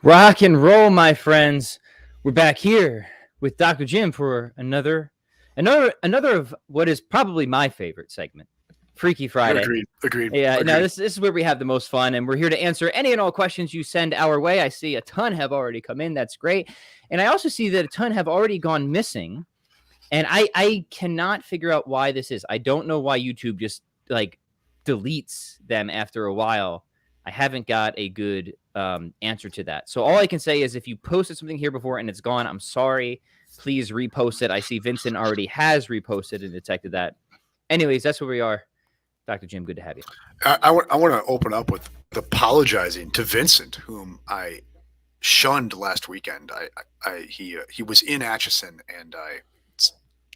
Rock and roll, my friends. We're back here with Dr. Jim for another of what is probably my favorite segment, Freaky Friday. Agreed. Yeah, no, this is where we have the most fun, and we're here to answer any and all questions you send our way. I see a ton have already come in. That's great. And I also see that a ton have already gone missing, and I cannot figure out why this is. I don't know why YouTube just like deletes them after a while. I haven't got a good answer to that. So all I can say is if you posted something here before and it's gone, I'm sorry. Please repost it. I see Vincent already has reposted and detected that. Anyways, that's where we are. Dr. Jim, good to have you. I want to open up with apologizing to Vincent, whom I shunned last weekend. He was in Atchison, and I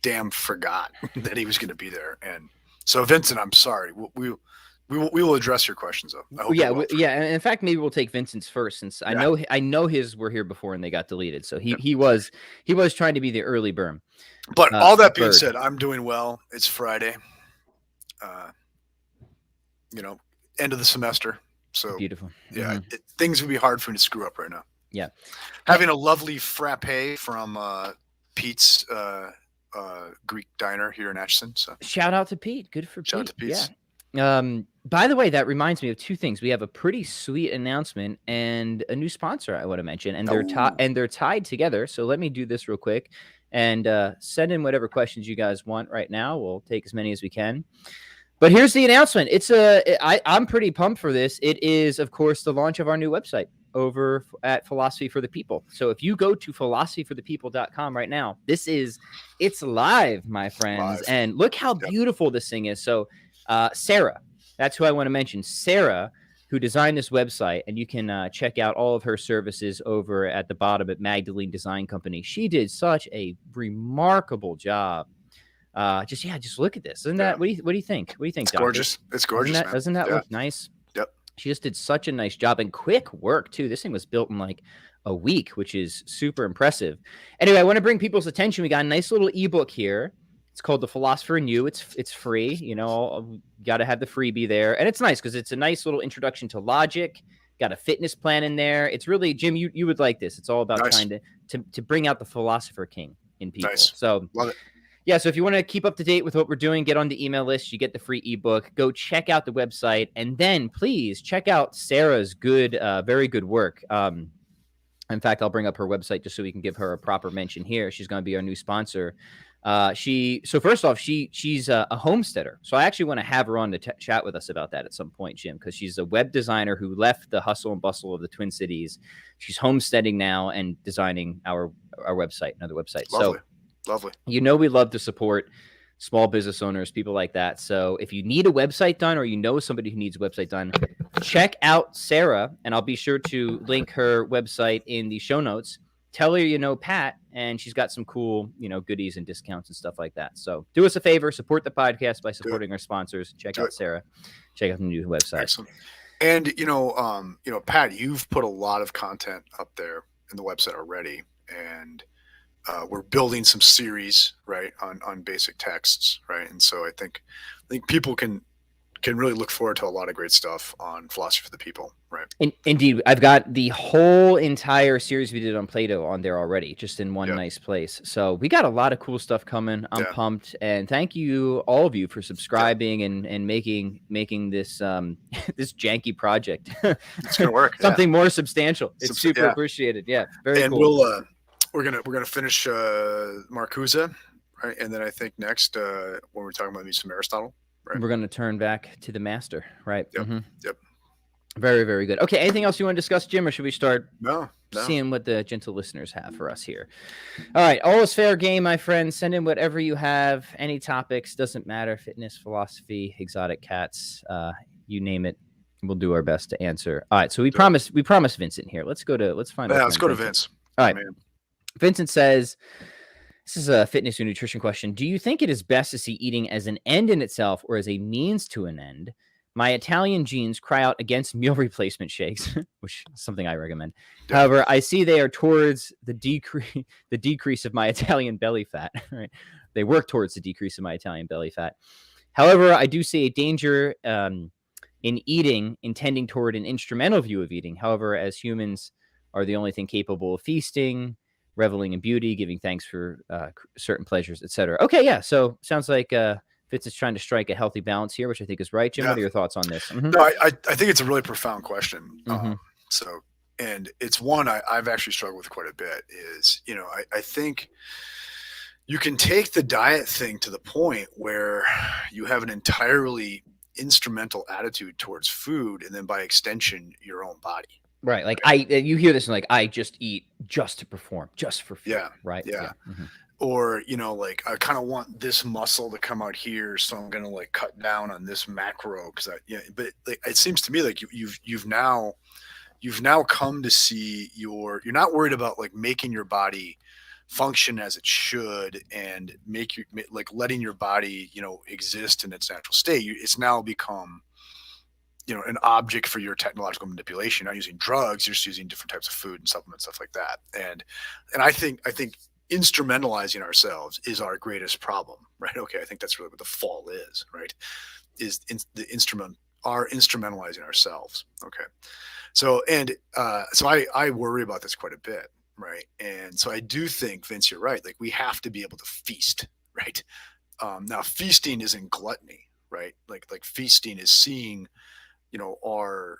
damn forgot that he was going to be there. And so, Vincent, I'm sorry. We will address your questions though. Yeah. And in fact, maybe we'll take Vincent's first, since I know his were here before and they got deleted. So he was trying to be the early burn. But all that being said, I'm doing well. It's Friday. End of the semester. So beautiful. Yeah, things would be hard for me to screw up right now. Yeah, having a lovely frappe from Pete's Greek diner here in Atchison. So shout out to Pete. Good for Pete. Shout out to Pete. Yeah. By the way, that reminds me of two things. We have a pretty sweet announcement and a new sponsor I want to mention, and they're tied together. So let me do this real quick and send in whatever questions you guys want right now. We'll take as many as we can. But here's the announcement. I'm pretty pumped for this. It is, of course, the launch of our new website over at Philosophy for the People. So if you go to philosophyforthepeople.com right now, it's live, my friends. And look how beautiful this thing is. So Sarah, that's who I want to mention. Sarah, who designed this website, and you can check out all of her services over at the bottom at Magdalene Design Company. She did such a remarkable job. Just look at this. Isn't that, what do you think? What do you think, Doctor? Gorgeous. It's gorgeous. Doesn't that look nice? Yep. She just did such a nice job, and quick work too. This thing was built in like a week, which is super impressive. Anyway, I want to bring people's attention. We got a nice little ebook here. It's called The Philosopher in You. It's free. You got to have the freebie there, and it's nice because it's a nice little introduction to logic. Got a fitness plan in there. It's really, Jim, you would like this. It's all about trying to bring out the philosopher king in people. Nice. So love it. Yeah, so if you want to keep up to date with what we're doing, get on the email list. You get the free ebook. Go check out the website, and then please check out Sarah's very good work. In fact, I'll bring up her website just so we can give her a proper mention here. She's going to be our new sponsor. First off, she's a homesteader. So I actually want to have her on to chat with us about that at some point, Jim, because she's a web designer who left the hustle and bustle of the Twin Cities. She's homesteading now and designing our website, another website. Lovely. We love to support small business owners, people like that. So if you need a website done, or somebody who needs a website done, check out Sarah, and I'll be sure to link her website in the show notes. Tell her Pat, and she's got some cool goodies and discounts and stuff like that. So do us a favor, support the podcast by supporting our sponsors. Check out Sarah. Check out the new website. Excellent. And Pat, you've put a lot of content up there in the website already, and we're building some series, right, on basic texts, right? And so I think people can really look forward to a lot of great stuff on Philosophy for the People, right? Indeed. I've got the whole entire series we did on Plato on there already, just in one nice place. So we got a lot of cool stuff coming. I'm pumped, and thank you, all of you, for subscribing and making this this janky project. It's gonna work. Something more substantial. It's super appreciated. Yeah, very cool. We're gonna finish Marquis, right? And then I think next when we're talking about some Aristotle, right? We're gonna turn back to the master, right? Yep. Very, very good. Okay, anything else you want to discuss, Jim, or should we start seeing what the gentle listeners have for us here? All right, all is fair game, my friends. Send in whatever you have, any topics, doesn't matter. Fitness, philosophy, exotic cats, you name it. We'll do our best to answer. All right, so we promised Vincent here. Let's go to Vince. All right. Vincent says, this is a fitness or nutrition question. Do you think it is best to see eating as an end in itself or as a means to an end? My Italian genes cry out against meal replacement shakes, which is something I recommend. Yeah. However, I see they are towards the decrease of my Italian belly fat. Right? They work towards the decrease of my Italian belly fat. However, I do see a danger in eating, intending toward an instrumental view of eating. However, as humans are the only thing capable of feasting, reveling in beauty, giving thanks for certain pleasures, etc. Okay, yeah. So sounds like Fitz is trying to strike a healthy balance here, which I think is right. Jim, what are your thoughts on this? No, I think it's a really profound question. So, and it's one I've actually struggled with quite a bit. Is, you know, I think you can take the diet thing to the point where you have an entirely instrumental attitude towards food, and then by extension, your own body. Right. Like you hear this and like, I just eat just to perform, just for food. Yeah. Right. Yeah. Or, you know, like I kind of want this muscle to come out here, so I'm gonna like cut down on this macro because but like, it seems to me like you've now come to see you're not worried about like making your body function as it should and like letting your body, you know, exist in its natural state. It's now become, you know, an object for your technological manipulation. You're not using drugs, you're just using different types of food and supplements, stuff like that. And I think instrumentalizing ourselves is our greatest problem, right? Okay, I think that's really what the fall is, right? Is instrumentalizing ourselves. Okay, so I worry about this quite a bit, right? And so I do think, Vince, you're right. Like we have to be able to feast, right? Now feasting isn't gluttony, right? Like feasting is seeing, you know, our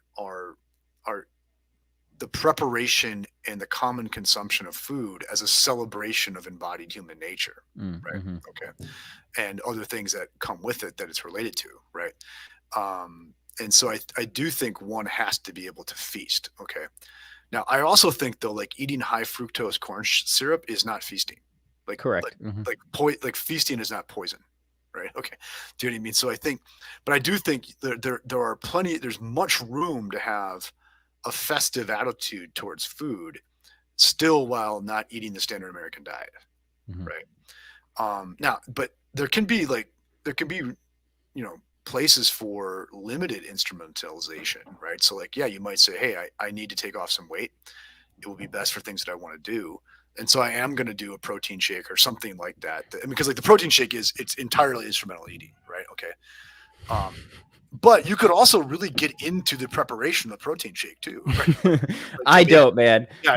the preparation and the common consumption of food as a celebration of embodied human nature, right? Okay, and other things that come with it that it's related to, right? And so I do think one has to be able to feast. Okay, now I also think though, like eating high fructose corn syrup is not feasting. Like correct. Like feasting is not poison, right? Okay, do you know what I mean? So I think, but I do think there are there's much room to have a festive attitude towards food still while not eating the standard American diet. Right. Now, but there can be, you know, places for limited instrumentalization, right? So like, yeah, you might say, hey, I need to take off some weight. It will be best for things that I want to do. And so I am going to do a protein shake or something like that. Because like the protein shake it's entirely instrumental eating, right? Okay. But you could also really get into the preparation of the protein shake too. Right? Like, I don't, man. Yeah,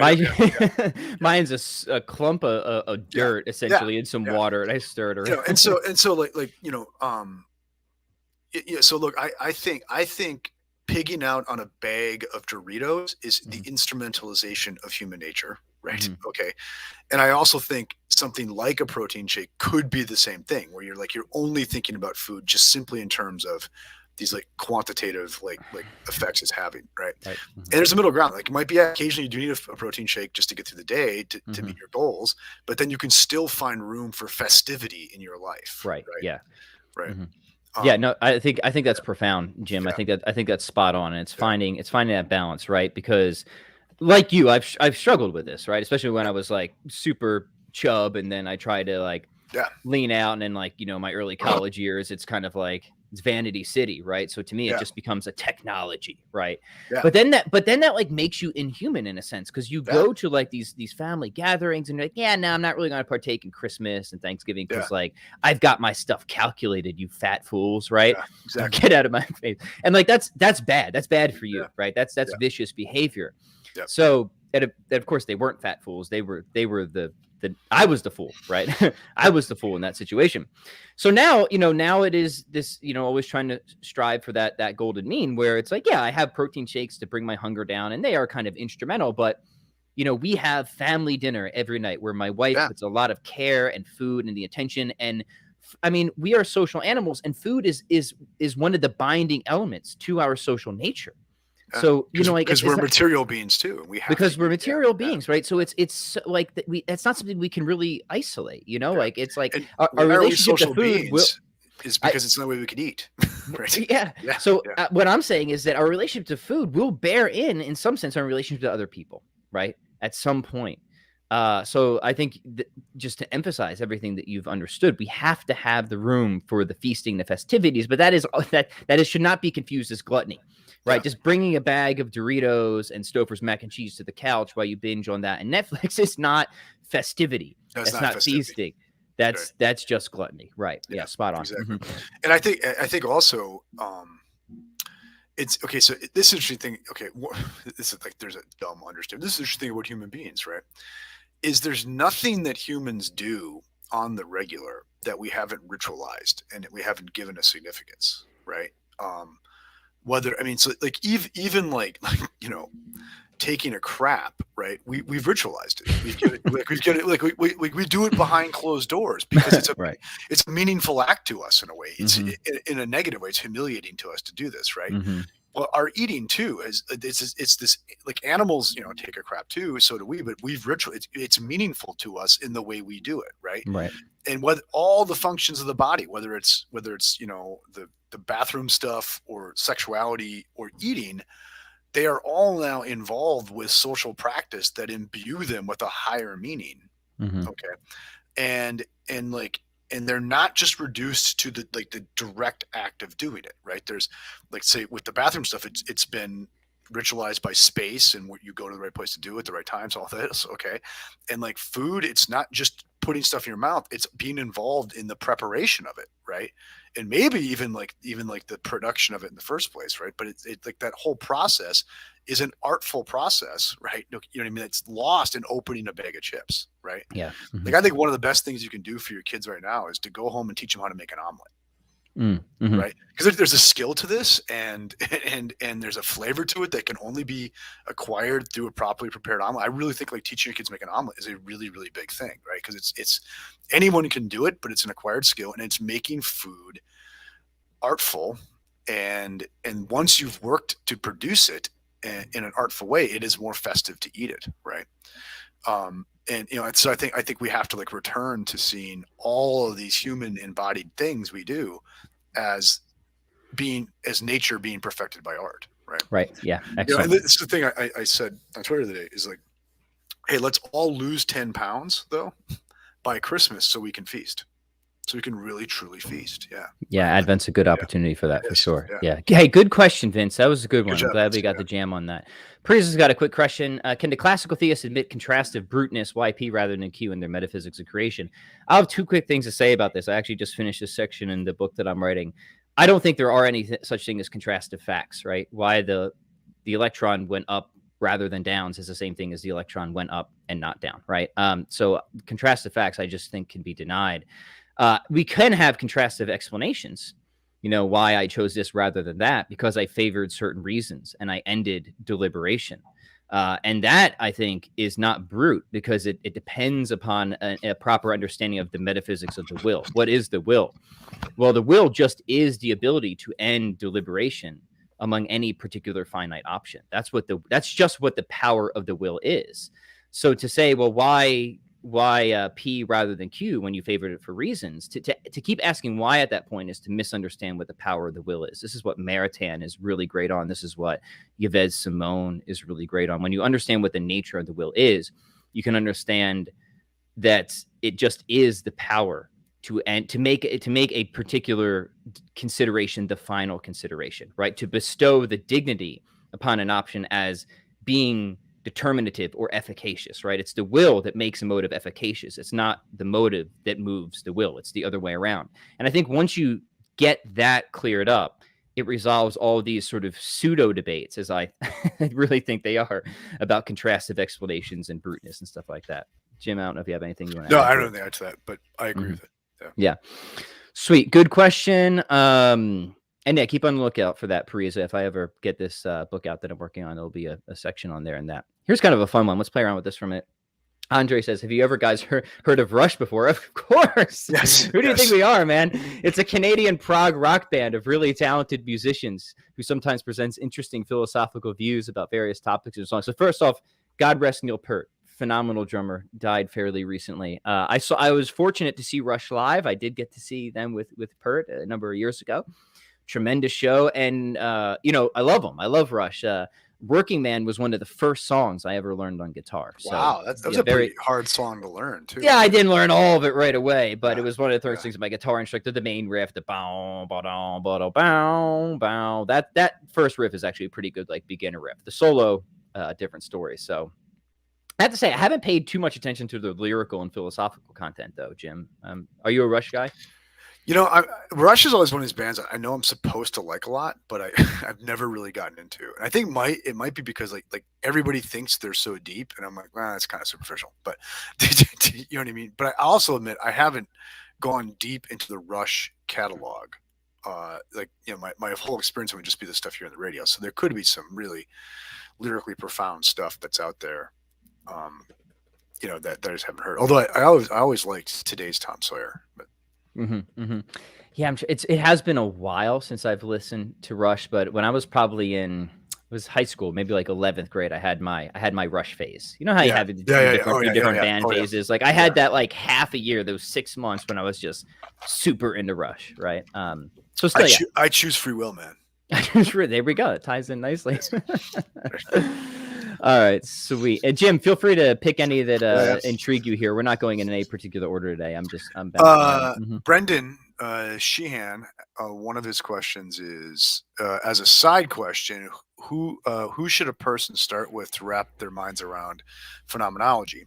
mine's a clump of dirt essentially in some water, and I stir it around. You know, and so like you know, so look, I think pigging out on a bag of Doritos is the instrumentalization of human nature, right? Okay, and I also think something like a protein shake could be the same thing, where you're only thinking about food just simply in terms of these like quantitative like effects it's having, right? And there's a middle ground. Like it might be occasionally you do need a protein shake just to get through the day to meet your goals, but then you can still find room for festivity in your life. Right. Yeah. Right. Yeah, no, I think that's profound, Jim. I think that's spot on, and it's finding that balance, right? Because like you, I've struggled with this, right? Especially when I was like super chub, and then I tried to like lean out, and then like, you know, my early college years, it's kind of like it's vanity city, right? So to me, it just becomes a technology, right? But then that like makes you inhuman in a sense, because you go to like these family gatherings and you're like, yeah, no, I'm not really going to partake in Christmas and Thanksgiving because like I've got my stuff calculated, you fat fools, right? Exactly. Get out of my face. And like that's bad. That's bad for you, right? That's vicious behavior. So and of course they weren't fat fools. They were I was the fool, right? I was the fool in that situation. So now, you know, now it is this, you know, always trying to strive for that golden mean where it's like, yeah, I have protein shakes to bring my hunger down, and they are kind of instrumental, but you know, we have family dinner every night where my wife puts a lot of care and food and the attention. And I mean, we are social animals, and food is one of the binding elements to our social nature. So, you know, like because we're material beings too. We're material beings, right? So it's like it's not something we can really isolate, you know, like it's like our relationship to food is because it's the only way we can eat. Right? Yeah. So what I'm saying is that our relationship to food will bear in some sense, our relationship to other people, right? At some point. So I think just to emphasize everything that you've understood, we have to have the room for the feasting, the festivities, but that should not be confused as gluttony. Right, just bringing a bag of Doritos and Stouffer's mac and cheese to the couch while you binge on that and Netflix is not festivity. That's not feasting. That's just gluttony. Right? Yeah, spot on. Exactly. And I think also, it's okay. So this interesting thing. Okay, this is like there's a dumb understanding. This is interesting thing about human beings, right? Is there's nothing that humans do on the regular that we haven't ritualized and that we haven't given a significance, right? Whether I mean, so like even like taking a crap, right? We've ritualized it. We do it behind closed doors because Right. it's a meaningful act to us in a way. It's Mm-hmm. in a negative way. It's humiliating to us to do this, right? Mm-hmm. Well, our eating too is it's this like animals, take a crap too. So do we, but we've ritual. It's meaningful to us in the way we do it, right? Right. And whether all the functions of the body, whether it's the bathroom stuff or sexuality or eating, they are all now involved with social practice that imbue them with a higher meaning. Mm-hmm. Okay. And like and they're not just reduced to the direct act of doing it, right? There's like say with the bathroom stuff, it's been ritualized by space and what you go to the right place to do it at the right times, all this, okay. And like food, it's not just putting stuff in your mouth, it's being involved in the preparation of it, right? And maybe even like the production of it in the first place, right? But it's like that whole process is an artful process, right? You know what I mean? It's lost in opening a bag of chips, right? Yeah. Mm-hmm. Like I think one of the best things you can do for your kids right now is to go home and teach them how to make an omelet. Mm-hmm. Right, because there's a skill to this, and there's a flavor to it that can only be acquired through a properly prepared omelet. I really think like teaching your kids to make an omelet is a really, really big thing, right? Because it's anyone can do it, but it's an acquired skill, and it's making food artful, and once you've worked to produce it in an artful way, it is more festive to eat it, right? And so I think we have to like return to seeing all of these human embodied things we do as nature being perfected by art, right? Right. Yeah. Excellent. And this is the thing I said on Twitter today is like, hey, let's all lose 10 pounds though by Christmas so we can feast. So we can really truly feast. Yeah. Yeah. Advent's a good opportunity for that, for sure. Yeah. Hey, good question, Vince. That was a good one. Good job, I'm glad we got the jam on that. Prius has got a quick question. Can the classical theists admit contrastive bruteness, YP rather than Q in their metaphysics of creation? I'll have two quick things to say about this. I actually just finished this section in the book that I'm writing. I don't think there are any such thing as contrastive facts, right? Why the electron went up rather than downs is the same thing as the electron went up and not down, right? So contrastive facts, I just think, can be denied. We can have contrastive explanations, why I chose this rather than that, because I favored certain reasons and I ended deliberation. And that, I think, is not brute because it depends upon a proper understanding of the metaphysics of the will. What is the will? Well, the will just is the ability to end deliberation among any particular finite option. That's just what the power of the will is. So to say, well, why P rather than Q when you favored it for reasons, to keep asking why at that point is to misunderstand what the power of the will is. This is what Maritain is really great on. This is what Yves Simone is really great on. When you understand what the nature of the will is, you can understand that it just is the power to make a particular consideration the final consideration, right? To bestow the dignity upon an option as being determinative or efficacious, right? It's the will that makes a motive efficacious. It's not the motive that moves the will. It's the other way around. And I think once you get that cleared up, it resolves all these sort of pseudo debates, as I really think they are, about contrastive explanations and bruteness and stuff like that. Jim, I don't know if you have anything you want to add. No, I don't think to that, but I agree with it. Yeah. Sweet. Good question. And yeah, keep on the lookout for that, Parisa. If I ever get this book out that I'm working on, there'll be a section on there and that. Here's kind of a fun one. Let's play around with this for a minute. Andre says, have you ever guys heard of Rush before? Of course. Yes. Who do you think we are, man? It's a Canadian prog rock band of really talented musicians who sometimes presents interesting philosophical views about various topics and songs. So first off, God rest Neil Peart. Phenomenal drummer, died fairly recently. I was fortunate to see Rush live. I did get to see them with Peart a number of years ago. Tremendous show, and I love them. I love Rush. Working Man was one of the first songs I ever learned on guitar. So, wow, that was a very hard song to learn too. Yeah, I didn't learn all of it right away, but it was one of the first things. My guitar instructor, the main riff, the bow, bow, bow, bow, bow. That first riff is actually a pretty good like beginner riff. The solo, different story. So I have to say, I haven't paid too much attention to the lyrical and philosophical content, though, Jim. Are you a Rush guy? Rush is always one of these bands I know I'm supposed to like a lot, but I've never really gotten into. And I think it might be because like everybody thinks they're so deep, and I'm like, well, that's kind of superficial. But you know what I mean? But I also admit I haven't gone deep into the Rush catalog. My whole experience would just be the stuff here on the radio. So there could be some really lyrically profound stuff that's out there. That I just haven't heard. Although I always liked Today's Tom Sawyer, but. Yeah, I'm sure it has been a while since I've listened to Rush, but when I was probably it was high school, maybe like 11th grade, I had my Rush phase. You know how you have different band phases? Like I had that like half a year, those 6 months when I was just super into Rush, right? So still, I choose free will, man. There we go. It ties in nicely. All right, sweet. Jim, feel free to pick any that intrigue you here. We're not going in any particular order today. I'm Brendan Sheehan. One of his questions is, as a side question, who should a person start with to wrap their minds around phenomenology?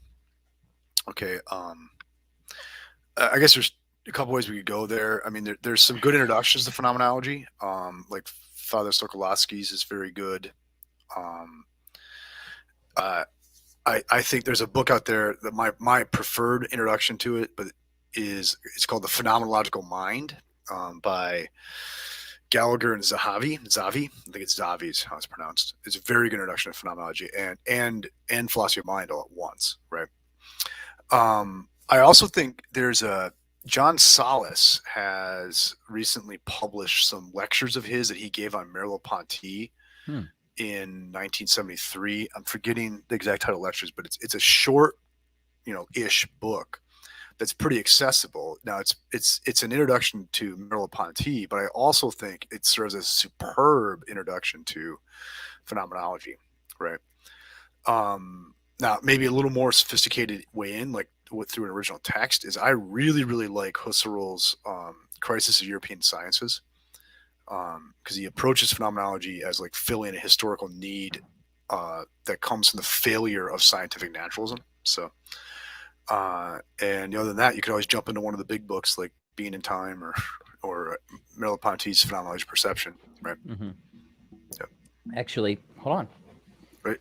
Okay. I guess there's a couple ways we could go there. I mean, there's some good introductions to phenomenology. Like Father Sokolowski's is very good. I think there's a book out there that my preferred introduction to it, but it's called The Phenomenological Mind by Gallagher and Zahavi. I think it's Zavi is how it's pronounced. It's a very good introduction to phenomenology and philosophy of mind all at once, right? I also think there's John Salas has recently published some lectures of his that he gave on Merleau-Ponty in 1973. I'm forgetting the exact title of lectures, but it's a short, ish book that's pretty accessible. Now it's an introduction to Merleau-Ponty, but I also think it serves as a superb introduction to phenomenology, right? Now maybe a little more sophisticated way in, like through an original text, is I really, really like Husserl's Crisis of European Sciences, because he approaches phenomenology as like filling a historical need that comes from the failure of scientific naturalism. So, and other than that, you could always jump into one of the big books like Being in Time or Merleau-Ponty's Phenomenology Perception, right? Yeah. Actually, hold on. Right.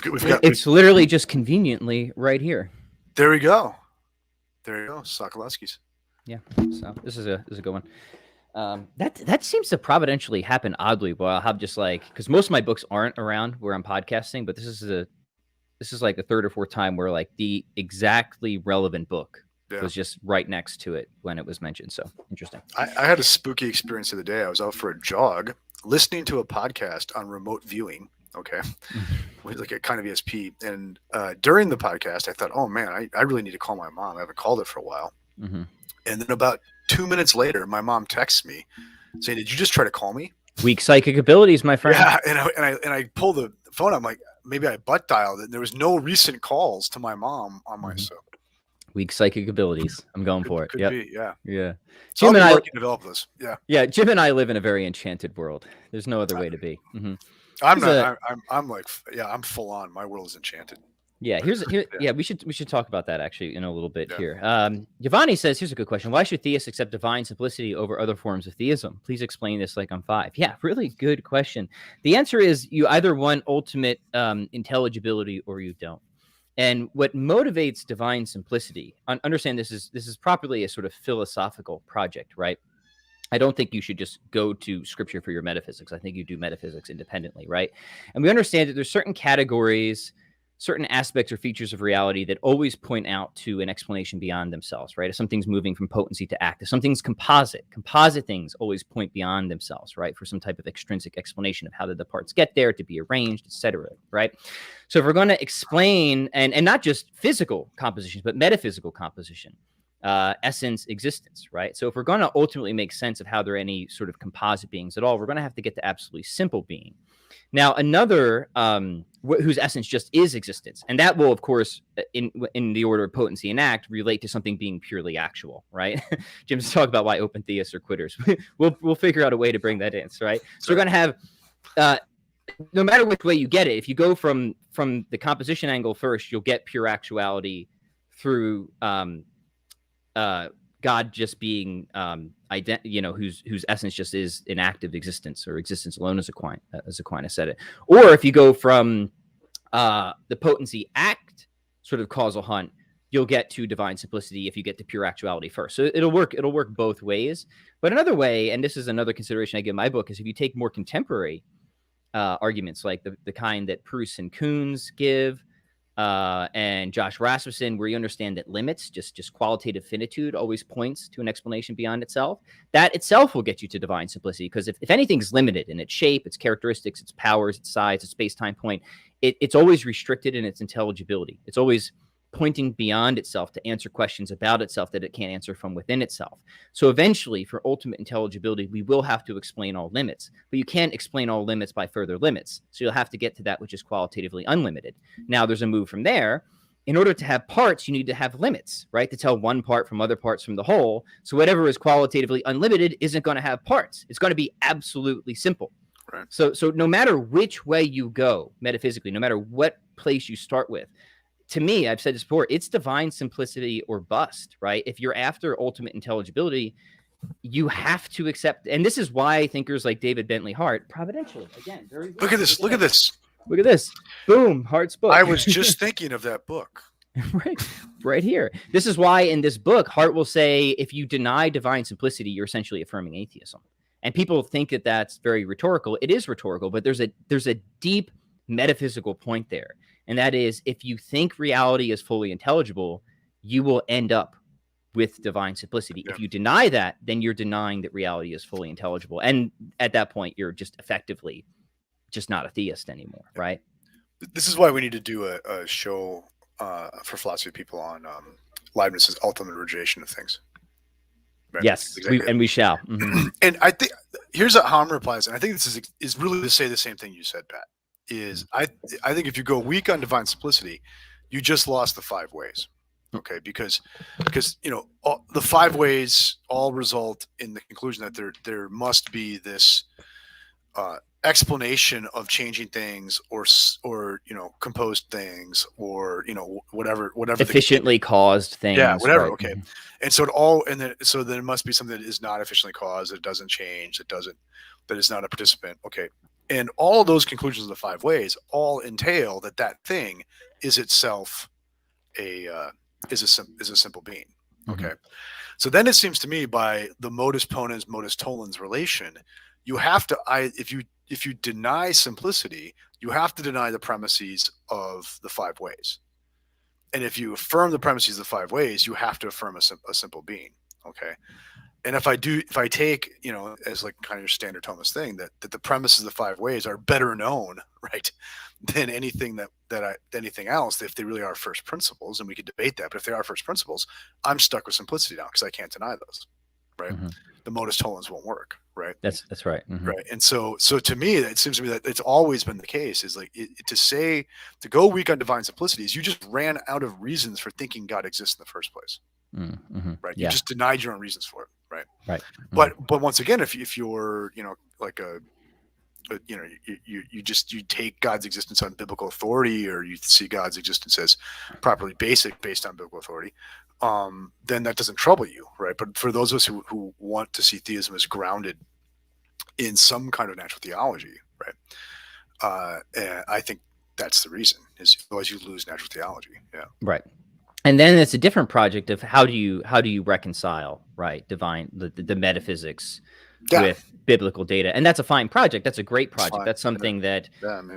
We've got. It's literally just conveniently right here. There we go. Sokolowski's. Yeah. So this is a good one. That seems to providentially happen oddly. Well, I'll have just because most of my books aren't around where I'm podcasting, but this is like the third or fourth time where like the exactly relevant book was just right next to it when it was mentioned. So interesting. I had a spooky experience the other day. I was out for a jog, listening to a podcast on remote viewing. Okay, with like a kind of ESP, and during the podcast, I thought, "Oh man, I really need to call my mom. I haven't called her for a while." And then about 2 minutes later, my mom texts me saying, "Did you just try to call me?" Weak psychic abilities, my friend. Yeah, and I pull the phone. I'm like, maybe I butt dialed it. And there was no recent calls to my mom on my cell. Weak psychic abilities. I'm going for it. Could be, yeah. Jim and I develop this. Yeah. Jim and I live in a very enchanted world. There's no other way to be. I'm full on. My world is enchanted. Yeah, we should talk about that actually in a little bit here. Giovanni says, here's a good question. Why should theists accept divine simplicity over other forms of theism? Please explain this like I'm 5. Yeah, really good question. The answer is you either want ultimate intelligibility or you don't. And what motivates divine simplicity, understand this is properly a sort of philosophical project, right? I don't think you should just go to scripture for your metaphysics. I think you do metaphysics independently, right? And we understand that there's certain categories, certain aspects or features of reality that always point out to an explanation beyond themselves, right? If something's moving from potency to act, if something's composite things always point beyond themselves, right? For some type of extrinsic explanation of how did the parts get there to be arranged, etc., right? So if we're going to explain, and not just physical compositions, but metaphysical composition, essence, existence, right? So if we're going to ultimately make sense of how there are any sort of composite beings at all, we're going to have to get to absolutely simple being. Now, another whose essence just is existence, and that will, of course, in the order of potency and act, relate to something being purely actual, right? Jim's talking about why open theists are quitters. We'll figure out a way to bring that in, right? So we're going to have, no matter which way you get it, if you go from the composition angle first, you'll get pure actuality through God God just being whose essence just is inactive existence, or existence alone, as Aquinas said it. Or if you go from the potency act sort of causal hunt, you'll get to divine simplicity if you get to pure actuality first. So it'll work both ways. But another way, and this is another consideration I give in my book, is if you take more contemporary arguments, like the kind that Proust and Kuhns give, and Josh Rasmussen, where you understand that limits, just qualitative finitude, always points to an explanation beyond itself. That itself will get you to divine simplicity, because if anything's limited in its shape, its characteristics, its powers, its size, its space-time point, it's always restricted in its intelligibility. It's always pointing beyond itself to answer questions about itself that it can't answer from within itself. So eventually, for ultimate intelligibility, we will have to explain all limits, but you can't explain all limits by further limits. So you'll have to get to that which is qualitatively unlimited. Now there's a move from there. In order to have parts, you need to have limits, right? To tell one part from other parts from the whole. So whatever is qualitatively unlimited isn't going to have parts. It's going to be absolutely simple. Right. So no matter which way you go metaphysically, no matter what place you start with, to me, I've said this before, it's divine simplicity or bust, right? If you're after ultimate intelligibility, you have to accept, and this is why thinkers like David Bentley Hart, providentially, again, very look at this. Look at this. Look at this. Boom, Hart's book. I was just thinking of that book. right here. This is why in this book, Hart will say, if you deny divine simplicity, you're essentially affirming atheism. And people think that that's very rhetorical. It is rhetorical, but there's a deep metaphysical point there. And that is, if you think reality is fully intelligible, you will end up with divine simplicity. Yeah. If you deny that, then you're denying that reality is fully intelligible. And at that point, you're just effectively just not a theist anymore, right? This is why we need to do a show for philosophy people on Leibniz's ultimate rejection of things. Right? Yes, exactly. we shall. Mm-hmm. And I think here's how Ham replies, and I think this is really to say the same thing you said, Pat. Is I think if you go weak on divine simplicity, you just lost the 5 ways. Okay, because the 5 ways all result in the conclusion that there must be this explanation of changing things or composed things or whatever efficiently caused things. Yeah, whatever. Right. Okay, and so then it must be something that is not efficiently caused. That doesn't change. That is not a participant. Okay. And all of those conclusions of the 5 ways all entail that thing is itself is a simple being. Okay. Mm-hmm. So then it seems to me, by the modus ponens, modus tollens relation, you have to, if you deny simplicity, you have to deny the premises of the 5 ways. And if you affirm the premises of the 5 ways, you have to affirm a simple being. Okay. And if I take, as like kind of your standard Thomas thing, that the premises of the 5 ways are better known, right, than anything anything else, if they really are first principles, and we could debate that, but if they are first principles, I'm stuck with simplicity now because I can't deny those, right? Mm-hmm. The modus tollens won't work, right? That's right. Mm-hmm. Right. And so to me, it seems to me that it's always been the case, is like to go weak on divine simplicity is you just ran out of reasons for thinking God exists in the first place. Mm-hmm. Right. You just denied your own reasons for it. Right. Mm-hmm. But once again, if you're, like you take God's existence on biblical authority, or you see God's existence as properly based on biblical authority, then that doesn't trouble you. Right. But for those of us who want to see theism as grounded in some kind of natural theology, right. I think that's the reason, is otherwise you lose natural theology. Yeah. Right. And then it's a different project of how do you reconcile, right, the metaphysics with biblical data, and that's a fine project. That's a great project. That's something that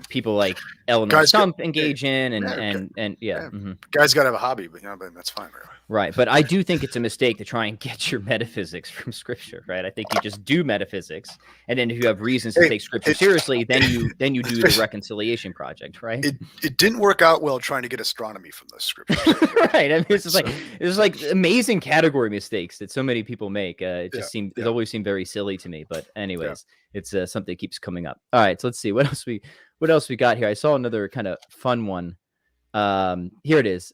people like Eleanor Stump engage in, and mm-hmm. Guys got to have a hobby, but that's fine. Right, but I do think it's a mistake to try and get your metaphysics from Scripture, right? I think you just do metaphysics, and then if you have reasons to take Scripture seriously, then you do the reconciliation project, right? It didn't work out well trying to get astronomy from the Scriptures. Right. I mean, it's like amazing category mistakes that so many people make. It always seemed very silly to me. But anyways, it's something that keeps coming up. All right, so let's see what else we got here. I saw another kind of fun one. Here it is.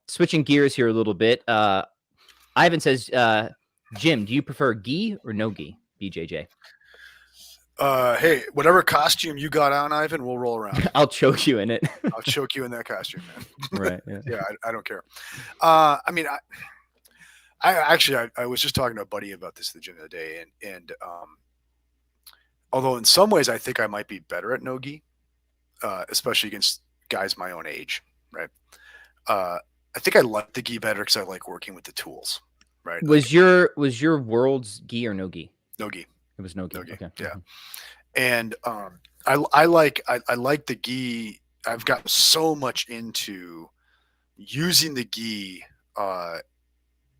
Switching gears here a little bit. Ivan says, Jim, do you prefer Ghee or Nogi? BJJ. Hey, whatever costume you got on, Ivan, we'll roll around. I'll choke you in it. I'll choke you in that costume, man. Right. Yeah, I don't care. I was just talking to a buddy about this the gym the other day, and although in some ways I think I might be better at Nogi, especially against guys my own age, right? I think I like the Ghee better because I like working with the tools, right? Like Was your world's Ghee or no Ghee? Nogi, It was no Ghee. Nogi, Okay. yeah. And I like the Ghee. I've gotten so much into using the Ghee, uh,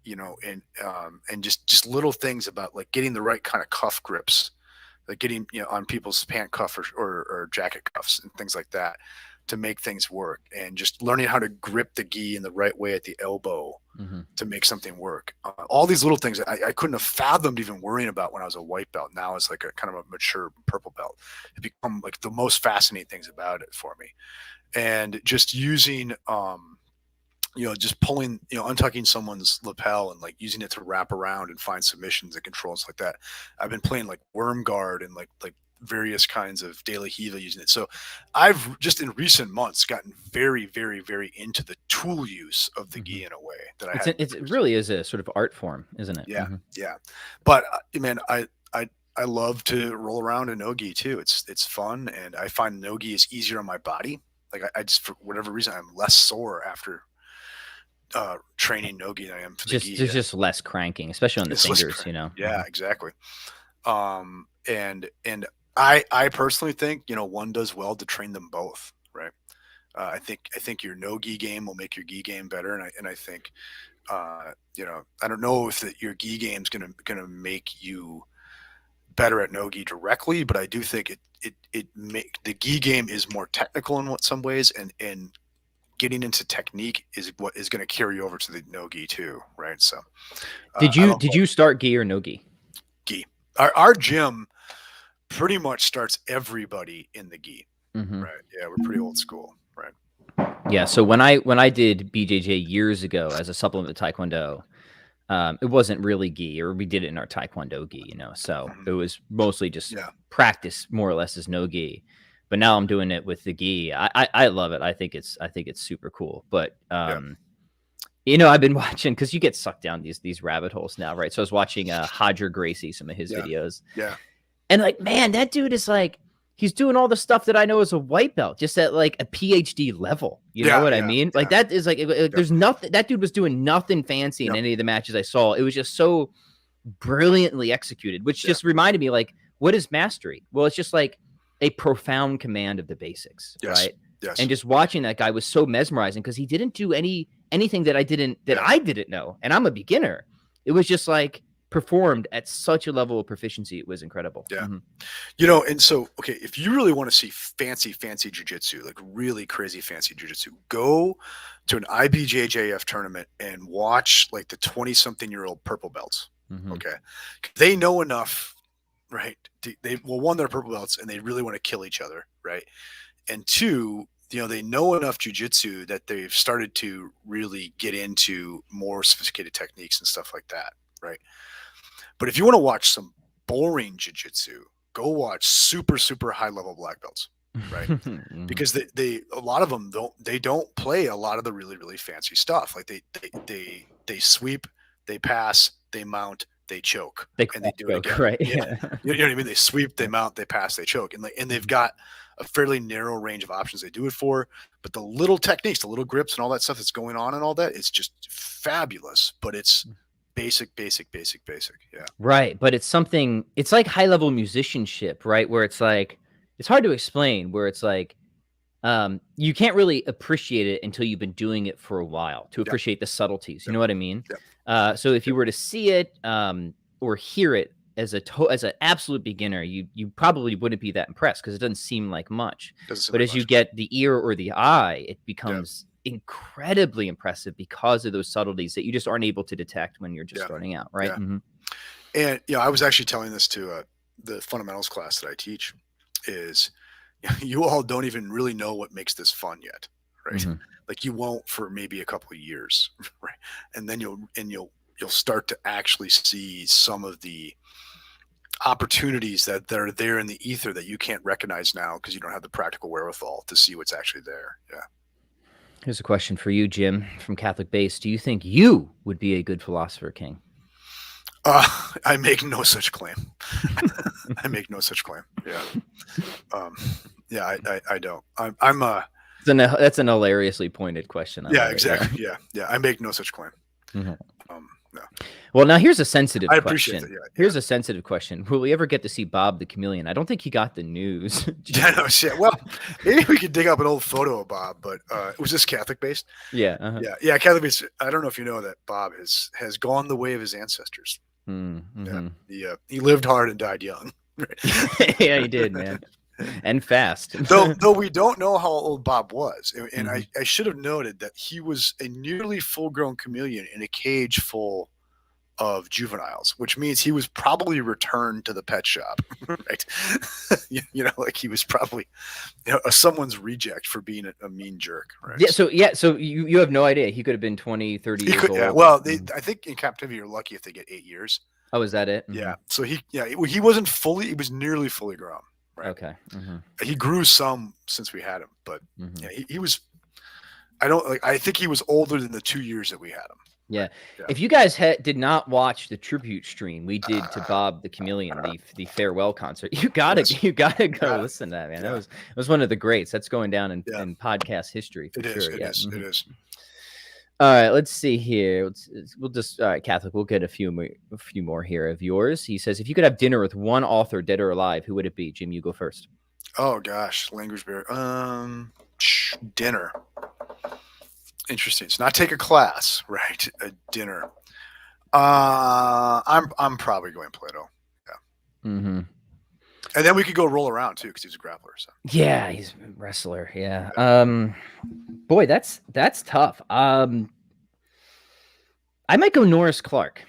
and just little things about like getting the right kind of cuff grips, like getting on people's pant cuff or jacket cuffs and things like that to make things work, and just learning how to grip the Ghee in the right way at the elbow Mm-hmm. to make something work. All these little things I couldn't have fathomed even worrying about when I was a white belt. Now it's like a kind of a mature purple belt. It become like the most fascinating things about it for me. And just using, just pulling, untucking someone's lapel and like using it to wrap around and find submissions and controls like that. I've been playing like worm guard and like various kinds of De La Hiva using it. So I've just in recent months gotten very, very, very into the tool use of the Ghee in a way that I hadn't. It really is a sort of art form, isn't it? Yeah, Mm-hmm. yeah. But man, I love to roll around in Nogi too. It's fun, and I find Nogi is easier on my body. Like I just for whatever reason I'm less sore after training Nogi than I am for the Ghee. There's just less cranking, especially on the It's less fingers, crank. Mm-hmm. Yeah, exactly. And I personally think one does well to train them both, right? I think your Nogi game will make your Ghee game better, and I think I don't know if your Ghee game is gonna make you better at Nogi directly, but I do think it make the Ghee game is more technical in some ways, and getting into technique is what is going to carry over to the Nogi too, right? So I love Did you start Ghee or no Ghee? Ghee. Our gym pretty much starts everybody in the Ghee, Mm-hmm. right? Yeah, we're pretty old school, right? Yeah. So when I did BJJ years ago as a supplement to Taekwondo, it wasn't really Ghee, or we did it in our Taekwondo Ghee, So Mhm. it was mostly just Yeah, practice, more or less, as no Ghee. But now I'm doing it with the Ghee. I love it. I think it's super cool. But yeah, I've been watching, because you get sucked down these rabbit holes now, right? So I was watching Hodger Gracie, some of his yeah, videos, yeah, and like, man, that dude is like, he's doing all the stuff that I know as a white belt, just at like a PhD level. You know yeah, what I yeah, mean? Like yeah, that is like, yep, there's nothing. That dude was doing nothing fancy in yep, any of the matches I saw. It was just so brilliantly executed, which yeah, just reminded me, like, what is mastery? Well, it's just like a profound command of the basics, yes, right? And yes, just watching that guy was so mesmerizing, because he didn't do anything that yeah. I didn't know, and I'm a beginner. It was just like performed at such a level of proficiency. It was incredible. Yeah. Mm-hmm. And so, okay, if you really want to see fancy jujitsu, like really crazy fancy jujitsu, go to an IBJJF tournament and watch like the 20-something-year-old purple belts. Mm-hmm. Okay. They know enough, right? One, they're purple belts and they really want to kill each other, right? And two, they know enough jujitsu that they've started to really get into more sophisticated techniques and stuff like that, right? But if you want to watch some boring jiu-jitsu, go watch super high level black belts, right? Mm-hmm. Because a lot of them don't play a lot of the really fancy stuff. Like they sweep, they pass, they mount, they choke, They and they cross do it choke, again. right? Yeah, Yeah. you know what I mean. They sweep, they mount, they pass, they choke, and they've got a fairly narrow range of options they do it for. But the little techniques, the little grips, and all that stuff that's going on and all that, it's just fabulous. But it's basic. Yeah. Right, but it's like high level musicianship, right? Where it's like, it's hard to explain, where it's like, you can't really appreciate it until you've been doing it for a while to Yep. appreciate the subtleties. You Yep. know what I mean? Yep. So if you Yep. were to see it, or hear it as an absolute beginner, you probably wouldn't be that impressed, because it doesn't seem like much. Doesn't seem But like as you much. get the ear or the eye, it Yeah. becomes incredibly impressive, because of those subtleties that you just aren't able to detect when you're just Yeah. starting out, right? Yeah. Mm-hmm. And I was actually telling this to the fundamentals class that I teach is you all don't even really know what makes this fun yet, right? Mm-hmm. Like you won't for maybe a couple of years, right? And then you'll start to actually see some of the opportunities that are there in the ether that you can't recognize now because you don't have the practical wherewithal to see what's actually there. Yeah. Here's a question for you, Jim, from Catholic Base. Do you think you would be a good philosopher king? I make no such claim. I make no such claim. Yeah. I don't. I'm That's an hilariously pointed question. I yeah, love it, exactly. Yeah. I make no such claim. Mhm. No. Well, now here's a sensitive I appreciate question. that. Yeah. Here's a sensitive question. Will we ever get to see Bob the Chameleon? I don't think he got the news. Yeah, no shit. Well, maybe we could dig up an old photo of Bob, but was this Catholic based? Yeah. Yeah, Catholic based. I don't know if you know that Bob has gone the way of his ancestors. Mm-hmm. Yeah, he lived hard and died young. Yeah, he did, man, and fast. though we don't know how old Bob was, and Mhm. I should have noted that he was a nearly full-grown chameleon in a cage full of juveniles, which means he was probably returned to the pet shop, right? Like he was probably someone's reject for being a mean jerk, right? So you have no idea. He could have been 20, 30 years old. Yeah, well, I think in captivity you're lucky if they get 8 years. Oh, is that it? Yeah. So he wasn't fully. He was nearly fully grown. Right. Okay. He grew some since we had him, but Mhm. yeah, he was. I think he was older than the 2 years that we had him. Yeah. Right? Yeah. If you guys did not watch the tribute stream we did to Bob the Chameleon, the farewell concert, you gotta go listen to that, man. Yeah. It was one of the greats. That's going down in podcast history for It sure. is. It is. All right, let's see here. We'll just all right, Catholic. We'll get a few more here of yours. He says, if you could have dinner with one author, dead or alive, who would it be? Jim, you go first. Oh gosh, language barrier. Dinner. Interesting. It's not take a class, right? A dinner. I'm probably going Plato. Yeah. Mm-hmm. And then we could go roll around too, because he's a grappler. So. Yeah, he's a wrestler. Yeah. Boy, that's tough. I might go Norris Clark.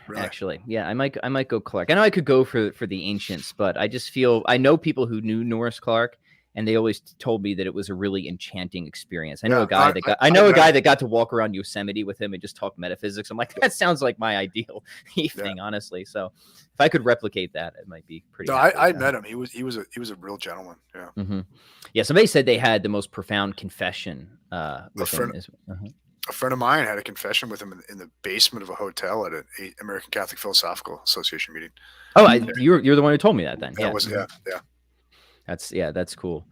Really? Actually, yeah, I might go Clark. I know I could go for the ancients, but I just feel I know people who knew Norris Clark, and they always told me that it was a really enchanting experience. I know a guy that got to walk around Yosemite with him and just talk metaphysics. I'm like, that sounds like my ideal evening, honestly. So if I could replicate that, it might be pretty. No, I met him. He was a real gentleman. Yeah. Mm-hmm. Yeah. Somebody said they had the most profound confession with him. A friend of mine had a confession with him in the basement of a hotel at an American Catholic Philosophical Association meeting. Oh, you're the one who told me that then. Yeah. That's cool.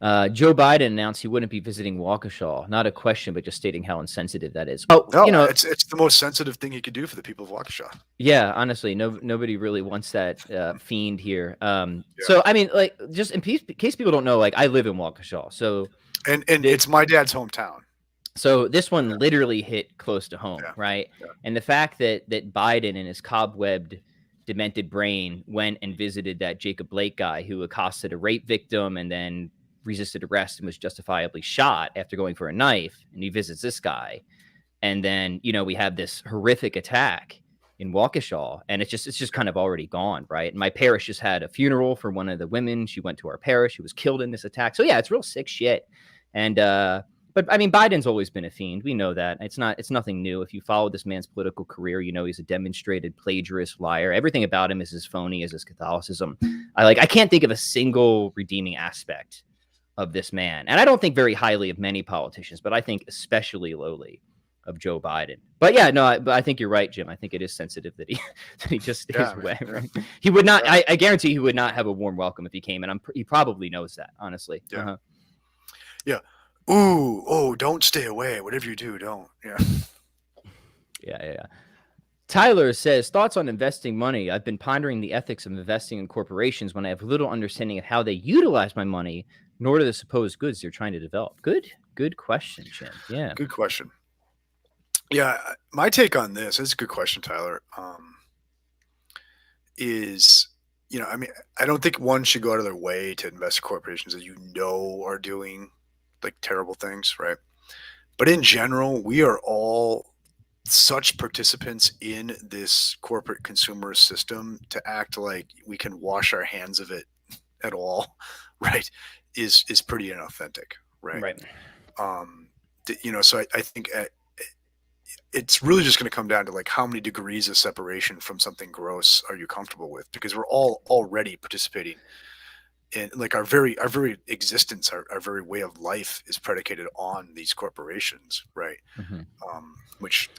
Joe Biden announced he wouldn't be visiting Waukesha. Not a question, but just stating how insensitive that is. Oh, no, it's the most sensitive thing he could do for the people of Waukesha. Yeah, honestly, nobody really wants that fiend here. So I mean, like, just in case people don't know, like, I live in Waukesha, so and it's my dad's hometown. So this one literally hit close to home, right? Yeah. And the fact that Biden and his cobwebbed, demented brain went and visited that Jacob Blake guy who accosted a rape victim and then resisted arrest and was justifiably shot after going for a knife, and he visits this guy, and then we have this horrific attack in Waukesha, and it's just kind of already gone, right? And my parish just had a funeral for one of the women. She went to our parish. She was killed in this attack. So yeah, it's real sick shit. And but I mean, Biden's always been a fiend. We know that. It's nothing new. If you follow this man's political career, he's a demonstrated plagiarist, liar. Everything about him is as phony as his Catholicism. I can't think of a single redeeming aspect of this man. And I don't think very highly of many politicians, but I think especially lowly of Joe Biden. But yeah, no, I think you're right, Jim. I think it is sensitive that he just stays away. Right? He would not. I guarantee he would not have a warm welcome if he came, and he probably knows that, honestly. Yeah. Uh-huh. Yeah. Ooh, don't stay away. Whatever you do, don't. Yeah. Yeah. Tyler says, thoughts on investing money. I've been pondering the ethics of investing in corporations when I have little understanding of how they utilize my money, nor do the supposed goods they're trying to develop. Good question, Jim. Yeah. Good question. Yeah, my take on this is a good question, Tyler. Is I mean, I don't think one should go out of their way to invest in corporations that are doing like terrible things, right? But in general, we are all such participants in this corporate consumer system to act like we can wash our hands of it at all, right? Is pretty inauthentic, right? So I think it's really just going to come down to like how many degrees of separation from something gross are you comfortable with, because we're all already participating and like our very existence, our very way of life is predicated on these corporations, right? Mhm. Which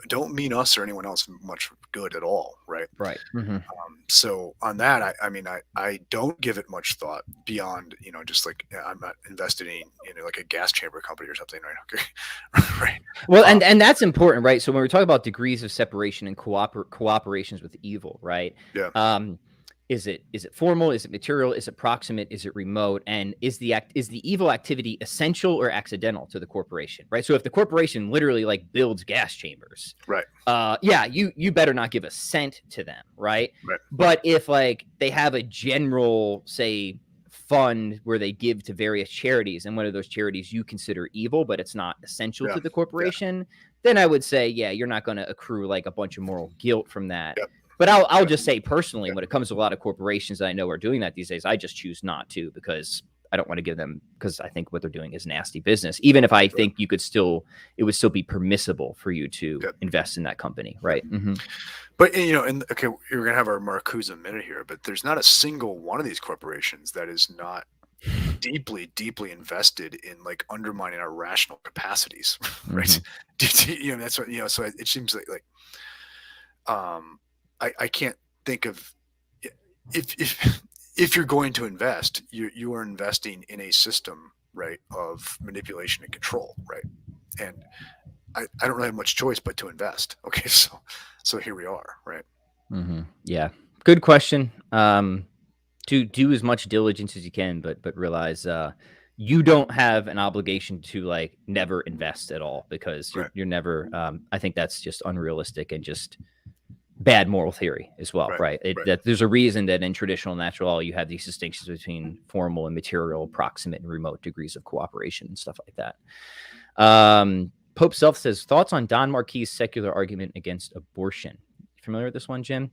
don't mean us or anyone else much good at all, right? Right. Mhm. So on that, I mean, I don't give it much thought beyond, just like, I'm not invested in like a gas chamber company or something, right? Okay. Right. Well, and that's important, right? So when we talk about degrees of separation and cooperations with evil, right? Yeah. Um, is it formal? Is it material? Is it proximate? Is it remote? And is the evil activity essential or accidental to the corporation, right? So if the corporation literally like builds gas chambers, Right. yeah, you better not give a cent to them, right? Right. But if like they have a general, say, fund where they give to various charities, and one of those charities you consider evil, but it's not essential Yeah. to the Yeah. corporation, then I would say, yeah, you're not going to accrue like a bunch of moral guilt from that. Yep. But I'll Yeah. just say personally, Yeah. when it comes to a lot of corporations that I know are doing that these days, I just choose not to, because I don't want to give them, because I think what they're doing is nasty business. Even if I think it would still be permissible for you to Yep. invest in that company, right? Yep. Mm-hmm. But and okay, you're gonna have our Marquis in a minute here, but there's not a single one of these corporations that is not deeply, deeply invested in like undermining our rational capacities, right? Mm-hmm. That's what So it seems um, I can't think of, if you're going to invest, you are investing in a system, right, of manipulation and control, right? And I don't really have much choice but to invest. Okay, so here we are, right? Mm-hmm. Yeah, good question. To do as much diligence as you can, but realize you don't have an obligation to like never invest at all, because Right. you're never. I think that's just unrealistic and just bad moral theory as well, Right. right? Right. That there's a reason that in traditional natural law you have these distinctions between formal and material, proximate and remote degrees of cooperation and stuff like that. Pope Self says, thoughts on Don Marquis' secular argument against abortion. You familiar with this one, Jim?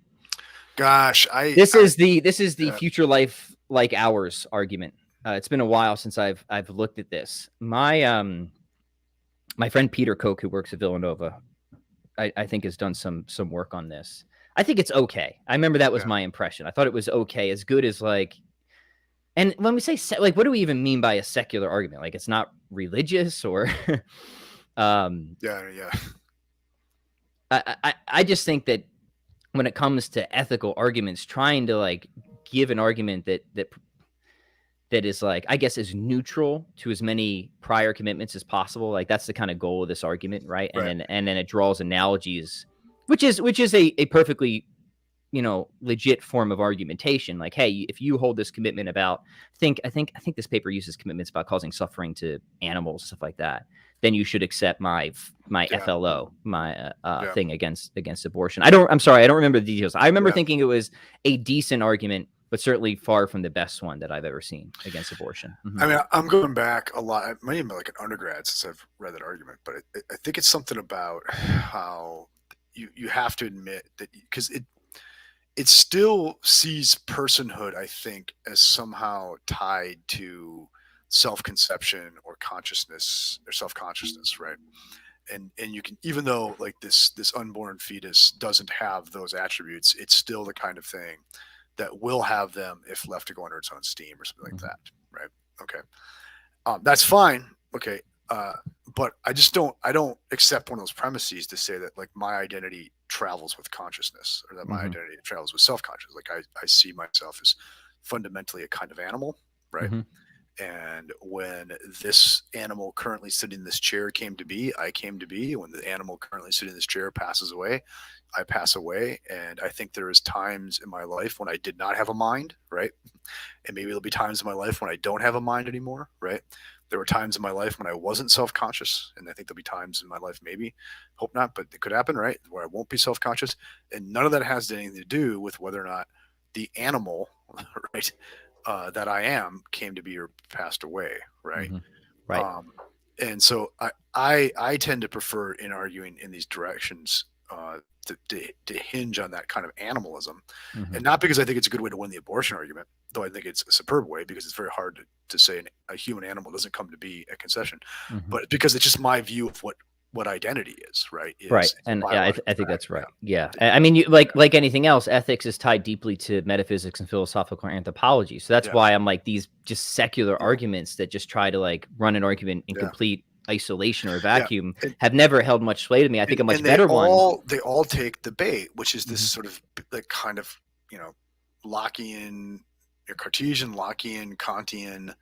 Gosh, This is the yeah. future life like ours argument. It's been a while since I've looked at this. My friend Peter Koch, who works at Villanova, I think has done some work on this. I think it's okay. I remember that was Yeah. my impression. I thought it was okay, as good as like. And when we say like, what do we even mean by a secular argument? Like, it's not religious, or Yeah. I just think that when it comes to ethical arguments, trying to like give an argument that is like, I guess, as neutral to as many prior commitments as possible. Like that's the kind of goal of this argument, right? Right. And then it draws analogies, which is a perfectly legit form of argumentation. Like, hey, if you hold this commitment about, I think this paper uses commitments about causing suffering to animals, stuff like that, then you should accept my Yeah. FLO, my Yeah. thing against abortion. I'm sorry, I don't remember the details. I remember Yeah. thinking it was a decent argument, but certainly far from the best one that I've ever seen against abortion. I mean, I'm going back a lot. It might even be like an undergrad since I've read that argument, but I think it's something about how you have to admit that, because it still sees personhood, I think, as somehow tied to self-conception or consciousness or self-consciousness, right? And you can, even though like this unborn fetus doesn't have those attributes, it's still the kind of thing that will have them if left to go under its own steam or something like that, right? Okay, that's fine. Okay, but I don't accept one of those premises to say that like my identity travels with consciousness, or that my identity travels with self-conscious. Like I see myself as fundamentally a kind of animal, right? And when this animal currently sitting in this chair came to be, I came to be. When the animal currently sitting in this chair passes away, I pass away. And I think there is times in my life when I did not have a mind, right? And maybe there'll be times in my life when I don't have a mind anymore, right? There were times in my life when I wasn't self-conscious, and I think there'll be times in my life, maybe, hope not, but it could happen, right, where I won't be self-conscious. And none of that has anything to do with whether or not the animal, right, that I am came to be or passed away, right? Right. And so I tend to prefer, in arguing in these directions, to hinge on that kind of animalism, and not because I think it's a good way to win the abortion argument, though I think it's a superb way, because it's very hard to say a human animal doesn't come to be a concession, but because it's just my view of what what identity is, right? Right. Is And yeah, I think that's right. Yeah. I mean, like anything else, ethics is tied deeply to metaphysics and philosophical anthropology. So that's why I'm like, these just secular arguments that just try to like run an argument in complete isolation or vacuum have never held much sway to me. I think a much better one. They all take the bait, which is this sort of like kind of, Lockean, Cartesian, Lockean, Kantian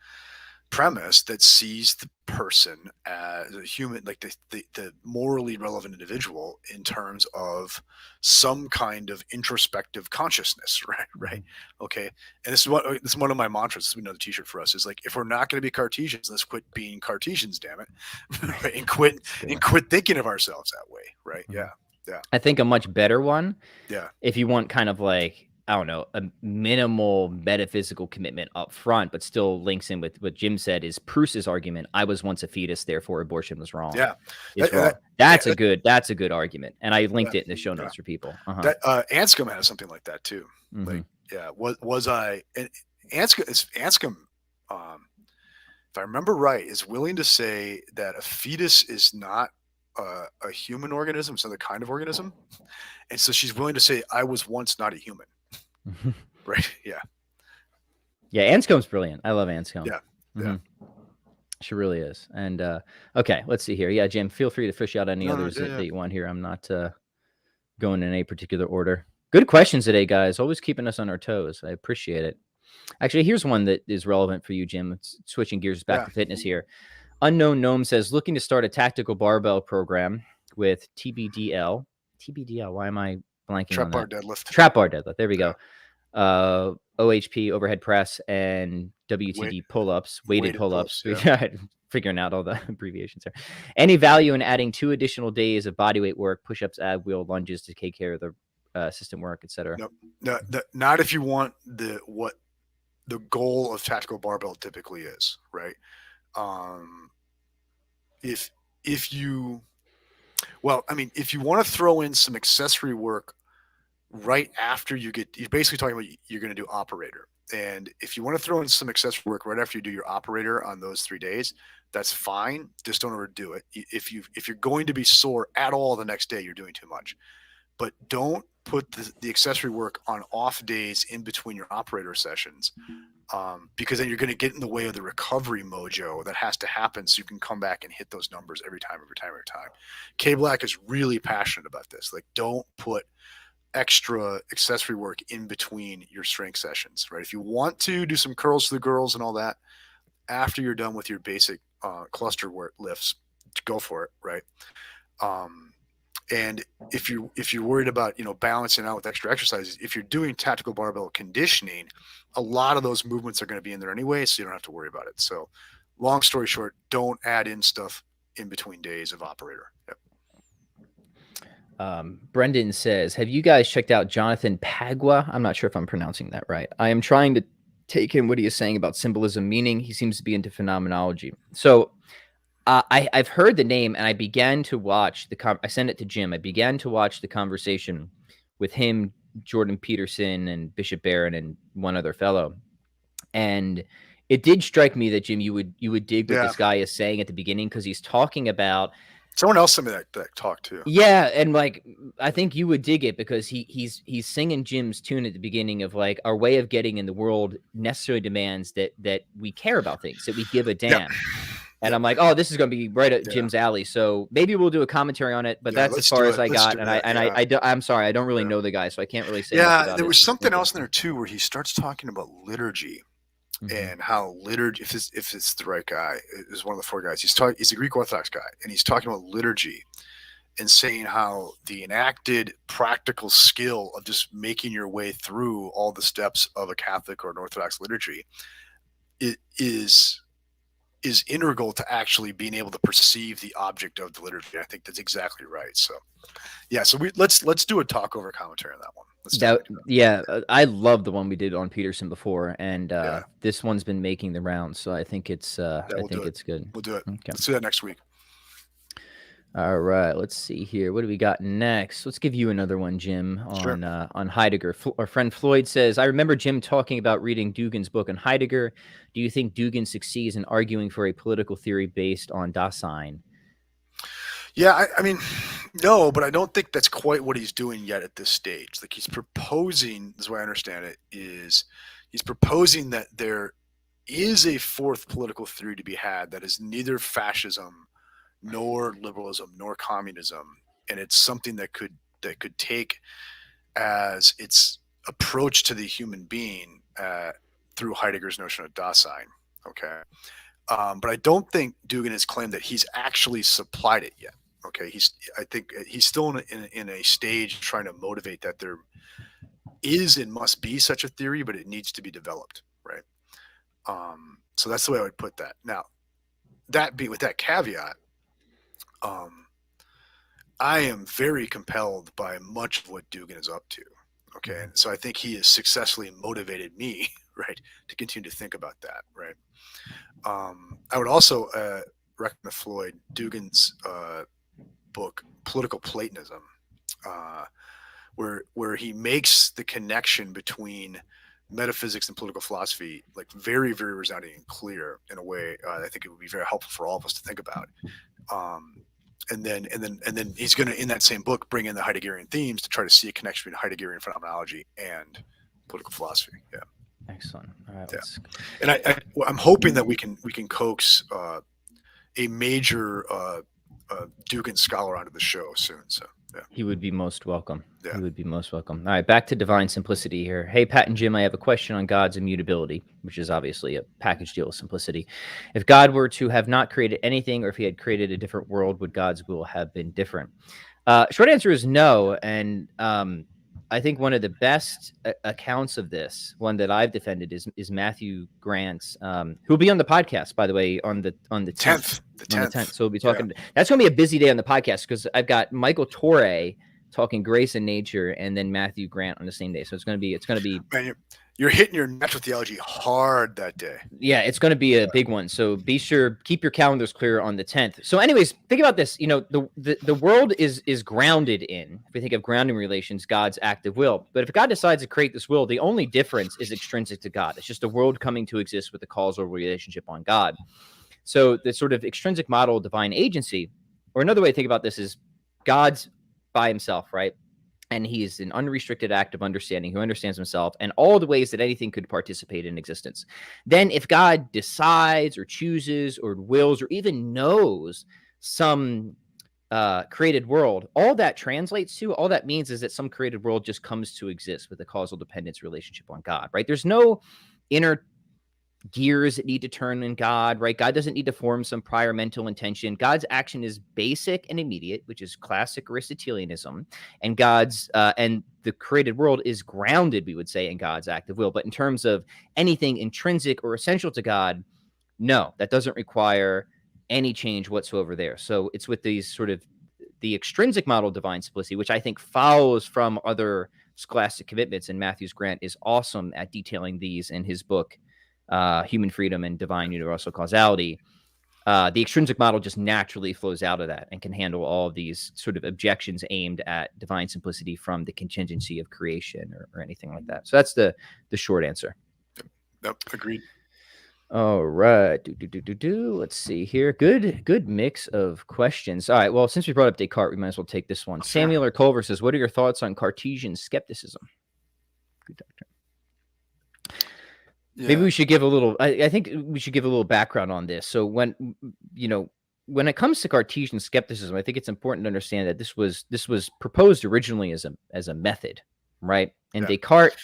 premise that sees the person as a human, like the morally relevant individual in terms of some kind of introspective consciousness, right? Okay, and this is one of my mantras. This is another T-shirt for us. Is like, if we're not going to be Cartesians, let's quit being Cartesians, damn it, right? and quit thinking of ourselves that way, right? Yeah. I think a much better one. Yeah. If you want kind of like, I don't know, a minimal metaphysical commitment up front, but still links in with what Jim said, is Proust's argument. I was once a fetus, therefore abortion was wrong. Yeah. That's a good argument. And I linked it in the show notes for people. Anscombe has something like that too. Like, was I, and Anscombe, if I remember right, is willing to say that a fetus is not a human organism, it's another kind of organism. And so she's willing to say, I was once not a human. Right. Yeah. Yeah. Anscombe's brilliant. I love Anscombe. Yeah. She really is. And okay, let's see here. Yeah, Jim, feel free to fish out any others that you want here. I'm not going in any particular order. Good questions today, guys. Always keeping us on our toes. I appreciate it. Actually, here's one that is relevant for you, Jim. It's switching gears back to fitness here. Unknown Gnome says, looking to start a tactical barbell program with TBDL. TBDL, why am I blanking Trap on bar that? deadlift. Trap bar deadlift. There we go. OHP, overhead press, and WTD pull-ups, weighted pull-ups. Figuring out all the abbreviations there. Any value in adding 2 additional days of bodyweight work, push-ups, ab wheel, lunges to take care of the system work, etc.? No, not if you want what the goal of tactical barbell typically is, right? If you want to throw in some accessory work right after you're basically talking about you're going to do operator. And if you want to throw in some accessory work right after you do your operator on those 3 days, that's fine. Just don't overdo it. If you're going to be sore at all the next day, you're doing too much. But don't put the accessory work on off days in between your operator sessions, because then you're going to get in the way of the recovery mojo that has to happen so you can come back and hit those numbers every time. K Black is really passionate about this. Like, don't put extra accessory work in between your strength sessions, right? If you want to do some curls to the girls and all that after you're done with your basic cluster work lifts, go for it, right? And if you're worried about balancing out with extra exercises, if you're doing tactical barbell conditioning, a lot of those movements are going to be in there anyway, so you don't have to worry about it. So, long story short, don't add in stuff in between days of operator. Yep. Brendan says, have you guys checked out Jonathan Pagua? I'm not sure if I'm pronouncing that right. I am trying to take in what he is saying about symbolism, meaning he seems to be into phenomenology. So I've heard the name, and I began to watch I sent it to Jim. I began to watch the conversation with him, Jordan Peterson, and Bishop Barron, and one other fellow. And it did strike me that, Jim, you would dig what this guy is saying at the beginning, because he's talking about someone else sent me that talk too. Yeah, and like I think you would dig it, because he's singing Jim's tune at the beginning of like, our way of getting in the world necessarily demands that we care about things, that we give a damn. And I'm like, oh, this is going to be right at Jim's alley. So maybe we'll do a commentary on it, but that's as far as I got. And I'm sorry, I don't really know the guy, so I can't really say. Yeah, there was something else in there too, where he starts talking about liturgy. And how liturgy, if it's the right guy, is one of the 4 guys. He's a Greek Orthodox guy, and he's talking about liturgy and saying how the enacted practical skill of just making your way through all the steps of a Catholic or an Orthodox liturgy is integral to actually being able to perceive the object of the liturgy. I think that's exactly right. So, yeah. So let's do a talk over commentary on that one. I love the one we did on Peterson before, and this one's been making the rounds, so I think it's it's good. We'll do it. Okay. Let's do that next week. All right, let's see here. What do we got next? Let's give you another one, Jim, on Heidegger. Our friend Floyd says, I remember Jim talking about reading Dugin's book on Heidegger. Do you think Dugin succeeds in arguing for a political theory based on Dasein? Yeah, I mean, no, but I don't think that's quite what he's doing yet at this stage. Like he's proposing, this is the way I understand it, is he's proposing that there is a fourth political theory to be had that is neither fascism nor liberalism nor communism, and it's something that could take as its approach to the human being through Heidegger's notion of Dasein. Okay, but I don't think Dugin has claimed that he's actually supplied it yet. Okay, I think he's still in a stage trying to motivate that there is and must be such a theory, but it needs to be developed, right? So that's the way I would put that. Now, with that caveat, I am very compelled by much of what Dugin is up to. Okay, and so I think he has successfully motivated me, right, to continue to think about that, right. I would also recommend Floyd Dugin's book, Political Platonism, where he makes the connection between metaphysics and political philosophy like very, very resounding and clear in a way I think it would be very helpful for all of us to think about. And then he's going to, in that same book, bring in the Heideggerian themes to try to see a connection between Heideggerian phenomenology and political philosophy. Yeah. Excellent. All right. Yeah. And I'm hoping that we can coax a major Dugin scholar onto the show soon. So yeah. He would be most welcome. Yeah. He would be most welcome. All right, back to divine simplicity here. Hey, Pat and Jim, I have a question on God's immutability, which is obviously a package deal with simplicity. If God were to have not created anything, or if he had created a different world, would God's will have been different? Short answer is no. And I think one of the best accounts of this, one that I've defended, is Matthew Grant's, who'll be on the podcast, by the way, on the 10th. The 10th. So we'll be talking. Yeah. That's going to be a busy day on the podcast because I've got Michael Torre talking grace and nature, and then Matthew Grant on the same day. So it's going to be. Man, you're hitting your natural theology hard that day. Yeah, it's going to be a big one. So be sure, keep your calendars clear on the 10th. So anyways, think about this. You know, the world is grounded in, if we think of grounding relations, God's active will. But if God decides to create this will, the only difference is extrinsic to God. It's just a world coming to exist with a causal relationship on God. So the sort of extrinsic model of divine agency, or another way to think about this is God's by himself, right? And he is an unrestricted act of understanding who understands himself and all the ways that anything could participate in existence. Then if God decides or chooses or wills or even knows some created world, all that translates to, all that means is that some created world just comes to exist with a causal dependence relationship on God, right? There's no inner gears that need to turn in God, right? God doesn't need to form some prior mental intention. God's action is basic and immediate, which is classic Aristotelianism, and God's and the created world is grounded, we would say, in God's active will. But in terms of anything intrinsic or essential to God, no, that doesn't require any change whatsoever there. So it's with these sort of the extrinsic model of divine simplicity, which I think follows from other scholastic commitments, and Matthew Grant is awesome at detailing these in his book, Human Freedom and Divine Universal Causality. The extrinsic model just naturally flows out of that and can handle all of these sort of objections aimed at divine simplicity from the contingency of creation or anything like that. So that's the short answer. Yep, agreed. All right. Let's see here. Good mix of questions. All right. Well, since we brought up Descartes, we might as well take this one. Sure. Samuel or Culver says, what are your thoughts on Cartesian skepticism? Good doctor. Yeah. Maybe we should give a little, I think we should give a little background on this. So when it comes to Cartesian skepticism, I think it's important to understand that this was proposed originally as a method, right? And yeah.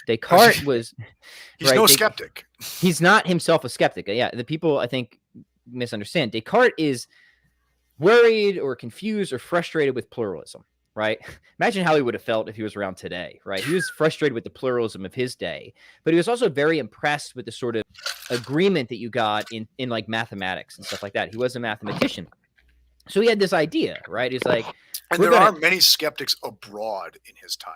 Descartes was he's right, no skeptic. He's not himself a skeptic. Yeah, the people I think misunderstand. Descartes is worried or confused or frustrated with pluralism, right? Imagine how he would have felt if he was around today, right? He was frustrated with the pluralism of his day, but he was also very impressed with the sort of agreement that you got in like mathematics and stuff like that. He was a mathematician. So he had this idea, right? He's like, and there are many skeptics abroad in his time.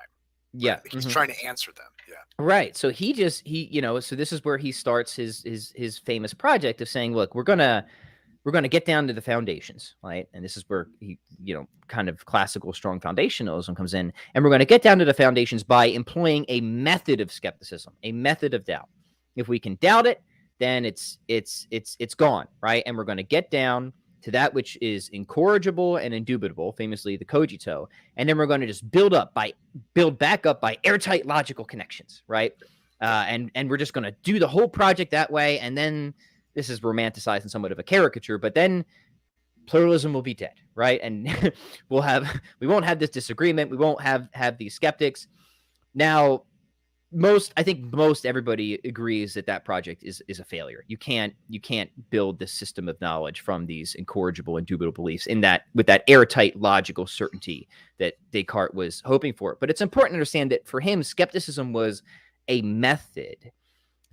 Yeah. Like he's trying to answer them. Yeah. Right. So he so this is where he starts his famous project of saying, look, we're going to get down to the foundations, right? And this is where he, kind of classical strong foundationalism comes in. And we're going to get down to the foundations by employing a method of skepticism, a method of doubt. If we can doubt it, then it's gone, right? And we're going to get down to that which is incorrigible and indubitable, famously the cogito, and then we're going to just build back up by airtight logical connections, right? And we're just going to do the whole project that way, and then this is romanticized in somewhat of a caricature, but then pluralism will be dead, right? And we won't have this disagreement. We won't have these skeptics. Now, I think most everybody agrees that project is a failure. You can't build this system of knowledge from these incorrigible, indubitable beliefs with that airtight logical certainty that Descartes was hoping for. But it's important to understand that for him, skepticism was a method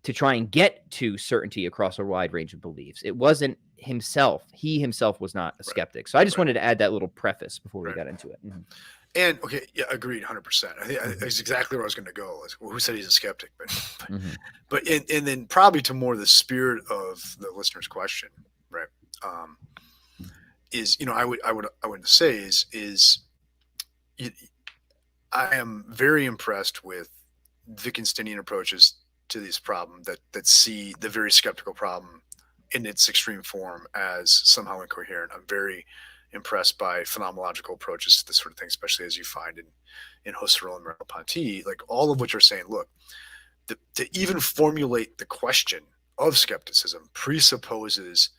to try and get to certainty across a wide range of beliefs. It wasn't himself. He himself was not a skeptic. So I just wanted to add that little preface before we got into it. Mm-hmm. And okay, yeah, agreed, 100%. I think that's exactly where I was going to go. Well, who said he's a skeptic? But and then probably to more the spirit of the listener's question, right? Is I would say is I am very impressed with Wittgensteinian approaches to this problem that see the very skeptical problem in its extreme form as somehow incoherent. I'm very impressed by phenomenological approaches to this sort of thing, especially as you find in Husserl and Merleau-Ponty, like all of which are saying, look, to even formulate the question of skepticism presupposes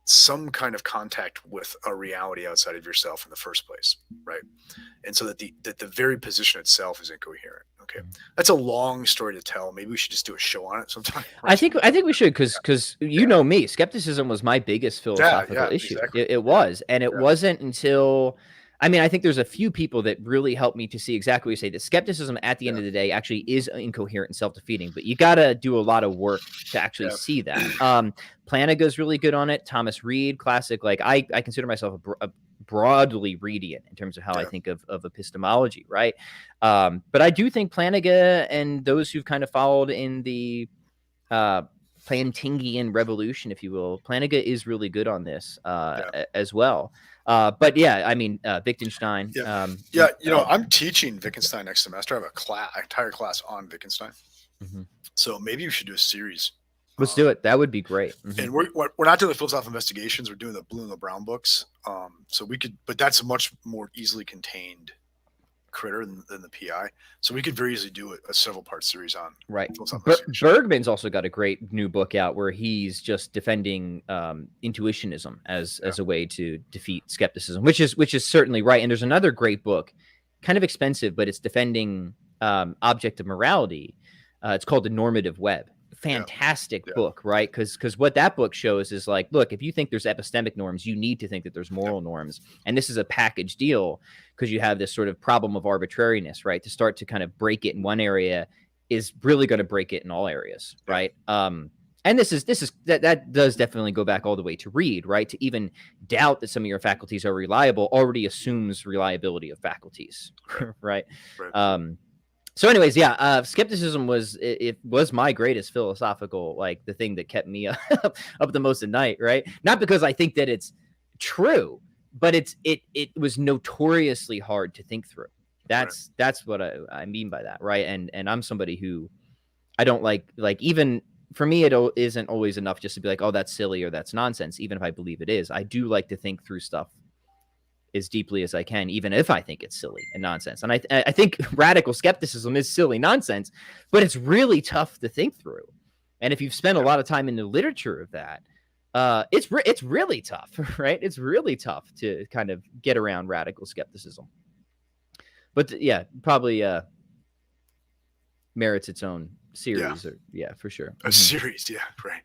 some kind of contact with a reality outside of yourself in the first place, right? And so that the very position itself is incoherent. Okay, that's a long story to tell. Maybe we should just do a show on it sometime. I think we should, because you know me, skepticism was my biggest philosophical issue. Exactly. It was, and it wasn't until, I mean, I think there's a few people that really helped me to see exactly what you say. That skepticism at the end of the day actually is incoherent and self-defeating, but you got to do a lot of work to actually see that. Plantinga's really good on it. Thomas Reid, classic. Like I consider myself a broadly Reidian in terms of how I think of epistemology, right? But I do think Plantinga and those who've kind of followed in the Plantingian revolution, if you will, Plantinga is really good on this as well. But yeah, I mean, Wittgenstein. I'm teaching Wittgenstein next semester. I have an entire class on Wittgenstein. So maybe we should do a series. Let's do it. That would be great. And we're not doing the philosophical investigations. We're doing the Blue and the Brown books. So we could, but that's a much more easily contained critter than the PI. So we could very easily do a several part series on Bergman's also got a great new book out where he's just defending intuitionism as a way to defeat skepticism, which is certainly right. And there's another great book, kind of expensive, but it's defending objective morality. It's called The Normative Web. Fantastic book, right? Because what that book shows is like, look, if you think there's epistemic norms, you need to think that there's moral norms. And this is a package deal because you have this sort of problem of arbitrariness, right? To start to kind of break it in one area is really going to break it in all areas, right? And that does definitely go back all the way to Reid, right? To even doubt that some of your faculties are reliable already assumes reliability of faculties, right? So anyways, skepticism was my greatest philosophical, like the thing that kept me up the most at night, right? Not because I think that it's true, but it was notoriously hard to think through. That's what I mean by that, right? And I'm somebody who I don't like even for me, it isn't always enough just to be like, oh, that's silly or that's nonsense, even if I believe it is. I do like to think through stuff as deeply as I can, even if I think it's silly and nonsense. And I think radical skepticism is silly nonsense, but it's really tough to think through. And if you've spent a lot of time in the literature of that, it's really tough, right? It's really tough to kind of get around radical skepticism. But probably merits its own series. For sure. A series, right.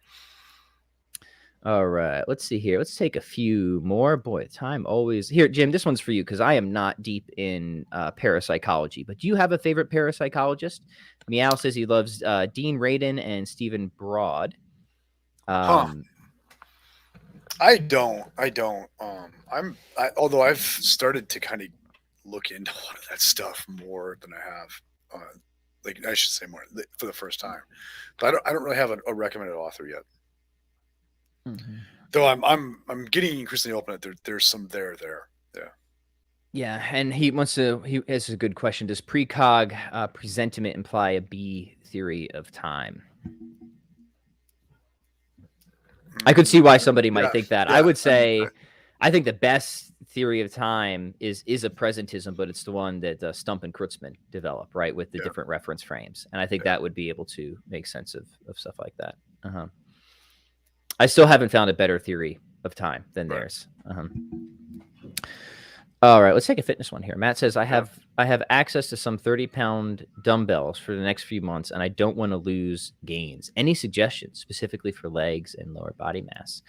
All right, let's see here. Let's take a few more. Boy, time always here. Jim, this one's for you because I am not deep in parapsychology. But do you have a favorite parapsychologist? Meow says he loves Dean Radin and Stephen Broad. I don't. Although I've started to kind of look into a lot of that stuff more than I have. Like I should say more for the first time. But I don't really have a recommended author yet. Though I'm getting increasingly open that there's some there. Yeah, and he has a good question. Does precog presentiment imply a B theory of time? I could see why somebody might think that. I would say I think the best theory of time is a presentism, but it's the one that Stump and Kurtzman develop, right, with the different reference frames. And I think that would be able to make sense of stuff like that. I still haven't found a better theory of time than theirs. All right, let's take a fitness one here. Matt says, I have access to some 30-pound dumbbells for the next few months, and I don't want to lose gains. Any suggestions specifically for legs and lower body mass?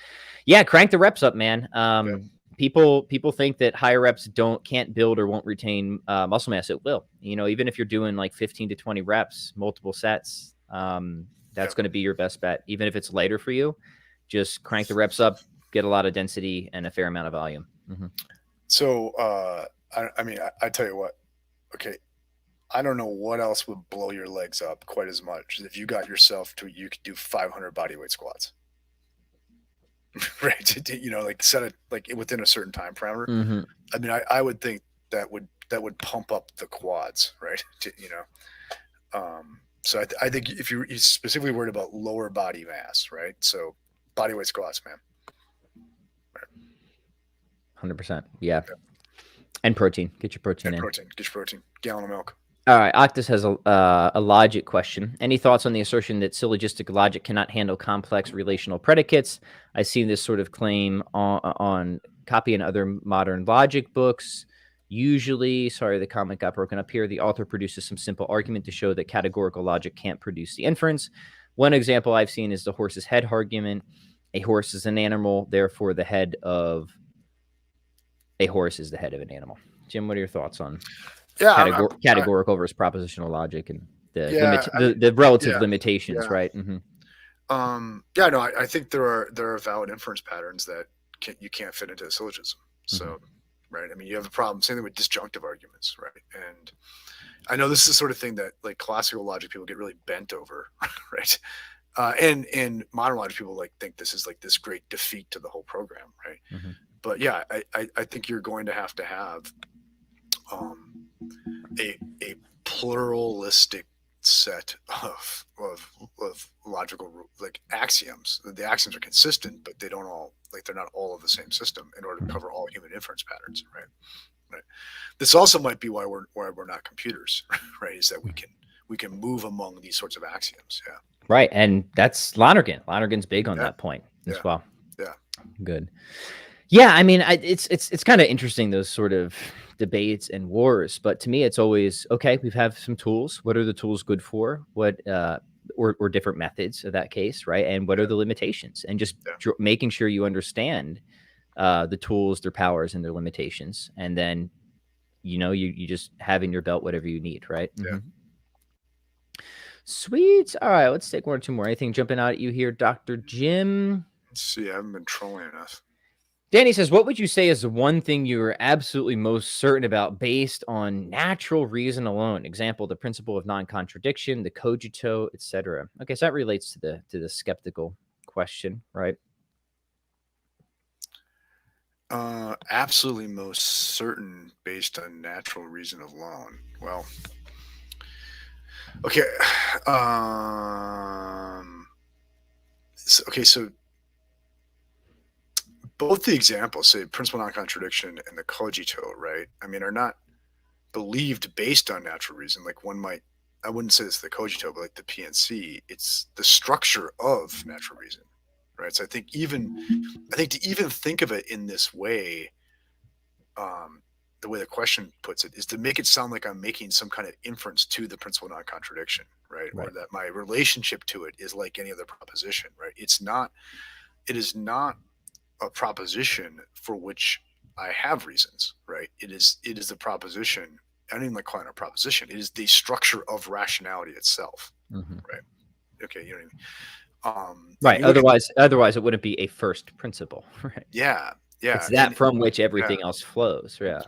Yeah, crank the reps up, man. People think that higher reps can't build or won't retain muscle mass. It will. You know, even if you're doing like 15 to 20 reps, multiple sets, that's going to be your best bet. Even if it's lighter for you, just crank the reps up, get a lot of density and a fair amount of volume. So, I mean, I tell you what, okay, I don't know what else would blow your legs up quite as much if you got yourself to, you could do 500 bodyweight squats. Right. You know, like set it like within a certain time parameter. I mean, I would think that would pump up the quads, right? You know? So I think if you're specifically worried about lower body mass, right? So bodyweight squats, man. 100%. Yeah. And protein. Get your protein in. Get your protein. Gallon of milk. All right. Octus has a logic question. Any thoughts on the assertion that syllogistic logic cannot handle complex relational predicates? I've seen this sort of claim on Copy and other modern logic books. Usually, sorry, the comment got broken up here. The author produces some simple argument to show that categorical logic can't produce the inference. One example I've seen is the horse's head argument. A horse is an animal, therefore the head of a horse is the head of an animal. Jim, what are your thoughts on categorical versus propositional logic and the relative limitations, right? Yeah, no, I think there are valid inference patterns that you can't fit into a syllogism. So, right, I mean, you have a problem. Same thing with disjunctive arguments, right? And I know this is the sort of thing that like classical logic people get really bent over, right? And modern logic people like think this is like this great defeat to the whole program, right? But yeah, I think you're going to have a pluralistic set of logical like axioms. The axioms are consistent, but they're not all of the same system in order to cover all human inference patterns, right? This also might be why we're not computers, right? Is that we can move among these sorts of axioms. Yeah. Right, and that's Lonergan. Lonergan's big on that point as well. Yeah. Good. Yeah, I mean, it's kind of interesting, those sort of debates and wars. But to me, it's always okay. We have some tools. What are the tools good for? What or different methods of that case, right? And what are the limitations? And just making sure you understand the tools, their powers, and their limitations, and then you just have in your belt whatever you need, right? Sweet. All right, let's take one or two more. Anything jumping out at you here, Dr. Jim? Let's see. I haven't been trolling enough. Danny says, what would you say is the one thing you are absolutely most certain about based on natural reason alone? Example, the principle of non-contradiction, the cogito, etc. Okay, so that relates to the skeptical question, right? Absolutely most certain based on natural reason alone. Well, okay. So both the examples, say principle non-contradiction and the cogito, right? I mean, are not believed based on natural reason. Like I wouldn't say it's the cogito, but like the PNC, it's the structure of natural reason, right? So I think to even think of it in this way, the way the question puts it is to make it sound like I'm making some kind of inference to the principle of non-contradiction, right? Or that my relationship to it is like any other proposition, right? It is not a proposition for which I have reasons, right? It is the proposition. I don't even like calling it a proposition. It is the structure of rationality itself, right? Okay, you know what I mean? Right. Otherwise, it wouldn't be a first principle, right? Yeah. It's that from which everything else flows. Yeah.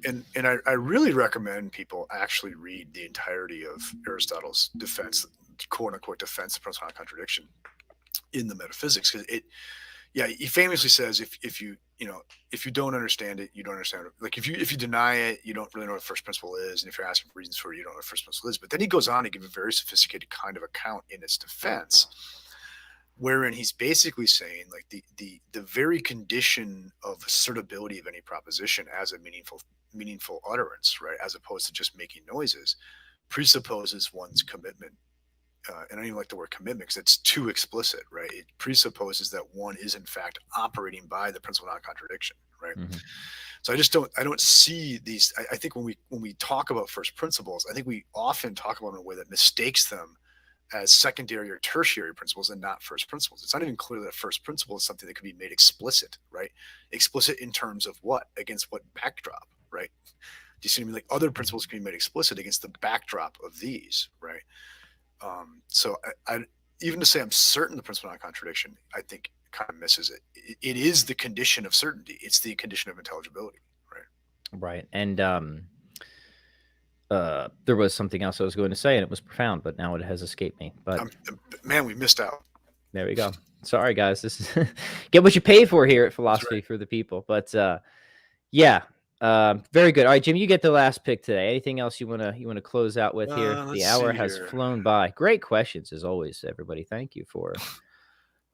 And I really recommend people actually read the entirety of Aristotle's defense, quote unquote defense of principle of contradiction in the Metaphysics, because he famously says if you don't understand it, you don't understand it. Like if you deny it, you don't really know what the first principle is, and if you're asking for reasons for it, you don't know what the first principle is. But then he goes on to give a very sophisticated kind of account in its defense wherein he's basically saying like the very condition of assertability of any proposition as a meaningful utterance, right, as opposed to just making noises, presupposes one's commitment. And I don't even like the word commitment because it's too explicit, right? It presupposes that one is in fact operating by the principle of non-contradiction, right? Mhm. So I don't see these. I think when we talk about first principles, I think we often talk about them in a way that mistakes them as secondary or tertiary principles and not first principles. It's not even clear that first principle is something that could be made explicit, right? Explicit in terms of what? Against what backdrop, right? Do you see what I mean? Like other principles can be made explicit against the backdrop of these, right? So I even to say I'm certain the principle of non-contradiction, I think kind of misses it. It is the condition of certainty. It's the condition of intelligibility, right? Right. And there was something else I was going to say, and it was profound, but now it has escaped me. But Man, we missed out. there we go. Sorry, guys. This is get what you pay for here at Philosophy for the People. But yeah, very good. All right, Jim, you get the last pick today. Anything else you wanna close out with here? The hour has flown by. Great questions as always, everybody. Thank you for.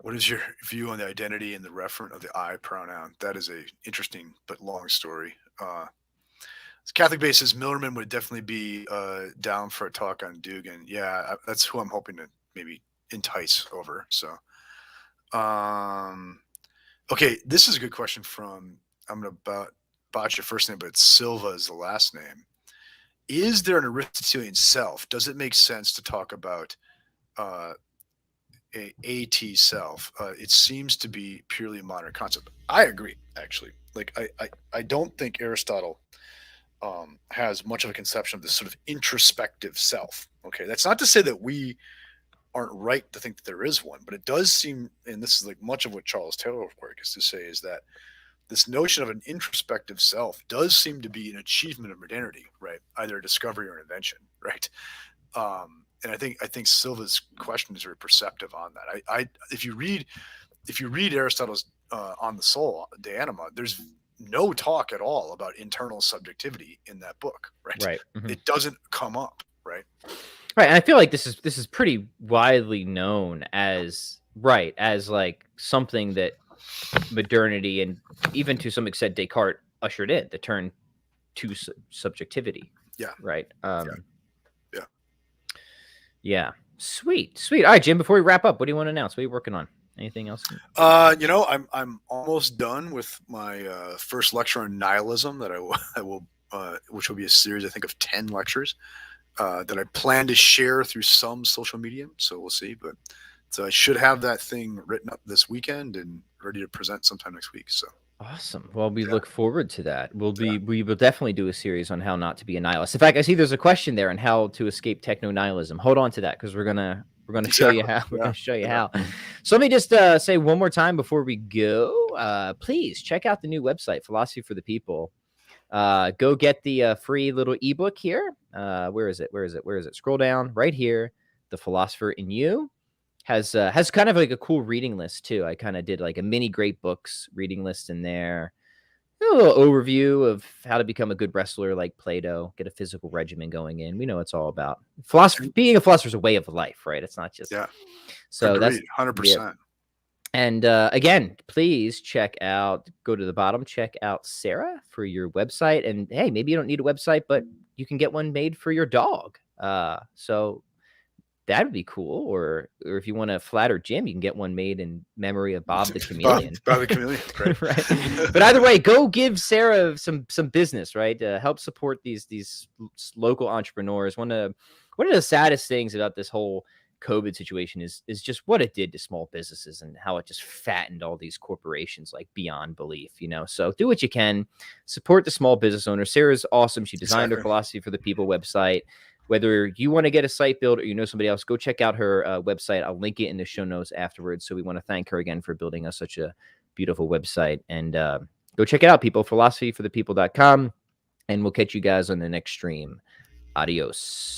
What is your view on the identity and the referent of the I pronoun? That is a interesting but long story. Catholic base says Millerman would definitely be down for a talk on Dugan. Yeah, that's who I'm hoping to maybe entice over. So, okay, this is a good question from, I'm going to botch your first name, but Silva is the last name. Is there an Aristotelian self? Does it make sense to talk about a AT self? It seems to be purely a modern concept. I agree, actually. Like, I don't think Aristotle has much of a conception of this sort of introspective self. Okay, that's not to say that we aren't right to think that there is one, but it does seem, and this is like much of what Charles Taylor's work is to say, is that this notion of an introspective self does seem to be an achievement of modernity, right? Either a discovery or an invention, right? And I think Silva's question is very perceptive on that. If you read Aristotle's On the Soul, De Anima, there's no talk at all about internal subjectivity in that book, right? Right. Mm-hmm. It doesn't come up, right? Right. And I feel like this is pretty widely known as like something that modernity and even to some extent Descartes ushered in, the turn to subjectivity. Yeah. Right. Yeah. Sweet. All right, Jim, before we wrap up, what do you want to announce? What are you working on? Anything else? I'm almost done with my first lecture on nihilism that I will which will be a series, I think, of 10 lectures that I plan to share through some social media. So we'll see. But so I should have that thing written up this weekend and ready to present sometime next week. So awesome. Well, we look forward to that. We will definitely do a series on how not to be a nihilist. In fact, I see there's a question there on how to escape techno nihilism. Hold on to that because we're gonna show you how. We're gonna show you how. So let me just say one more time before we go. Please check out the new website, Philosophy for the People. Go get the free little ebook here. Where is it? Scroll down right here. The Philosopher in You has kind of like a cool reading list too. I kind of did like a mini great books reading list in there. A little overview of how to become a good wrestler like Plato, get a physical regimen going in. We know it's all about philosophy. Being a philosopher is a way of life, right? It's not just So agreed, that's 100%. Yeah. And again, please go to the bottom, check out Sarah for your website. And hey, maybe you don't need a website, but you can get one made for your dog. So that would be cool. Or if you want to flatter Jim, you can get one made in memory of Bob the Chameleon. Bob the Chameleon, right? Right. But either way, go give Sarah some business, right? To help support these local entrepreneurs. One of the saddest things about this whole COVID situation is just what it did to small businesses and how it just fattened all these corporations like beyond belief, So do what you can, support the small business owners. Sarah's awesome. She designed her Philosophy for the People website. Whether you want to get a site built or you know somebody else, go check out her website. I'll link it in the show notes afterwards. So we want to thank her again for building us such a beautiful website. And go check it out, people. philosophyforthepeople.com. And we'll catch you guys on the next stream. Adios.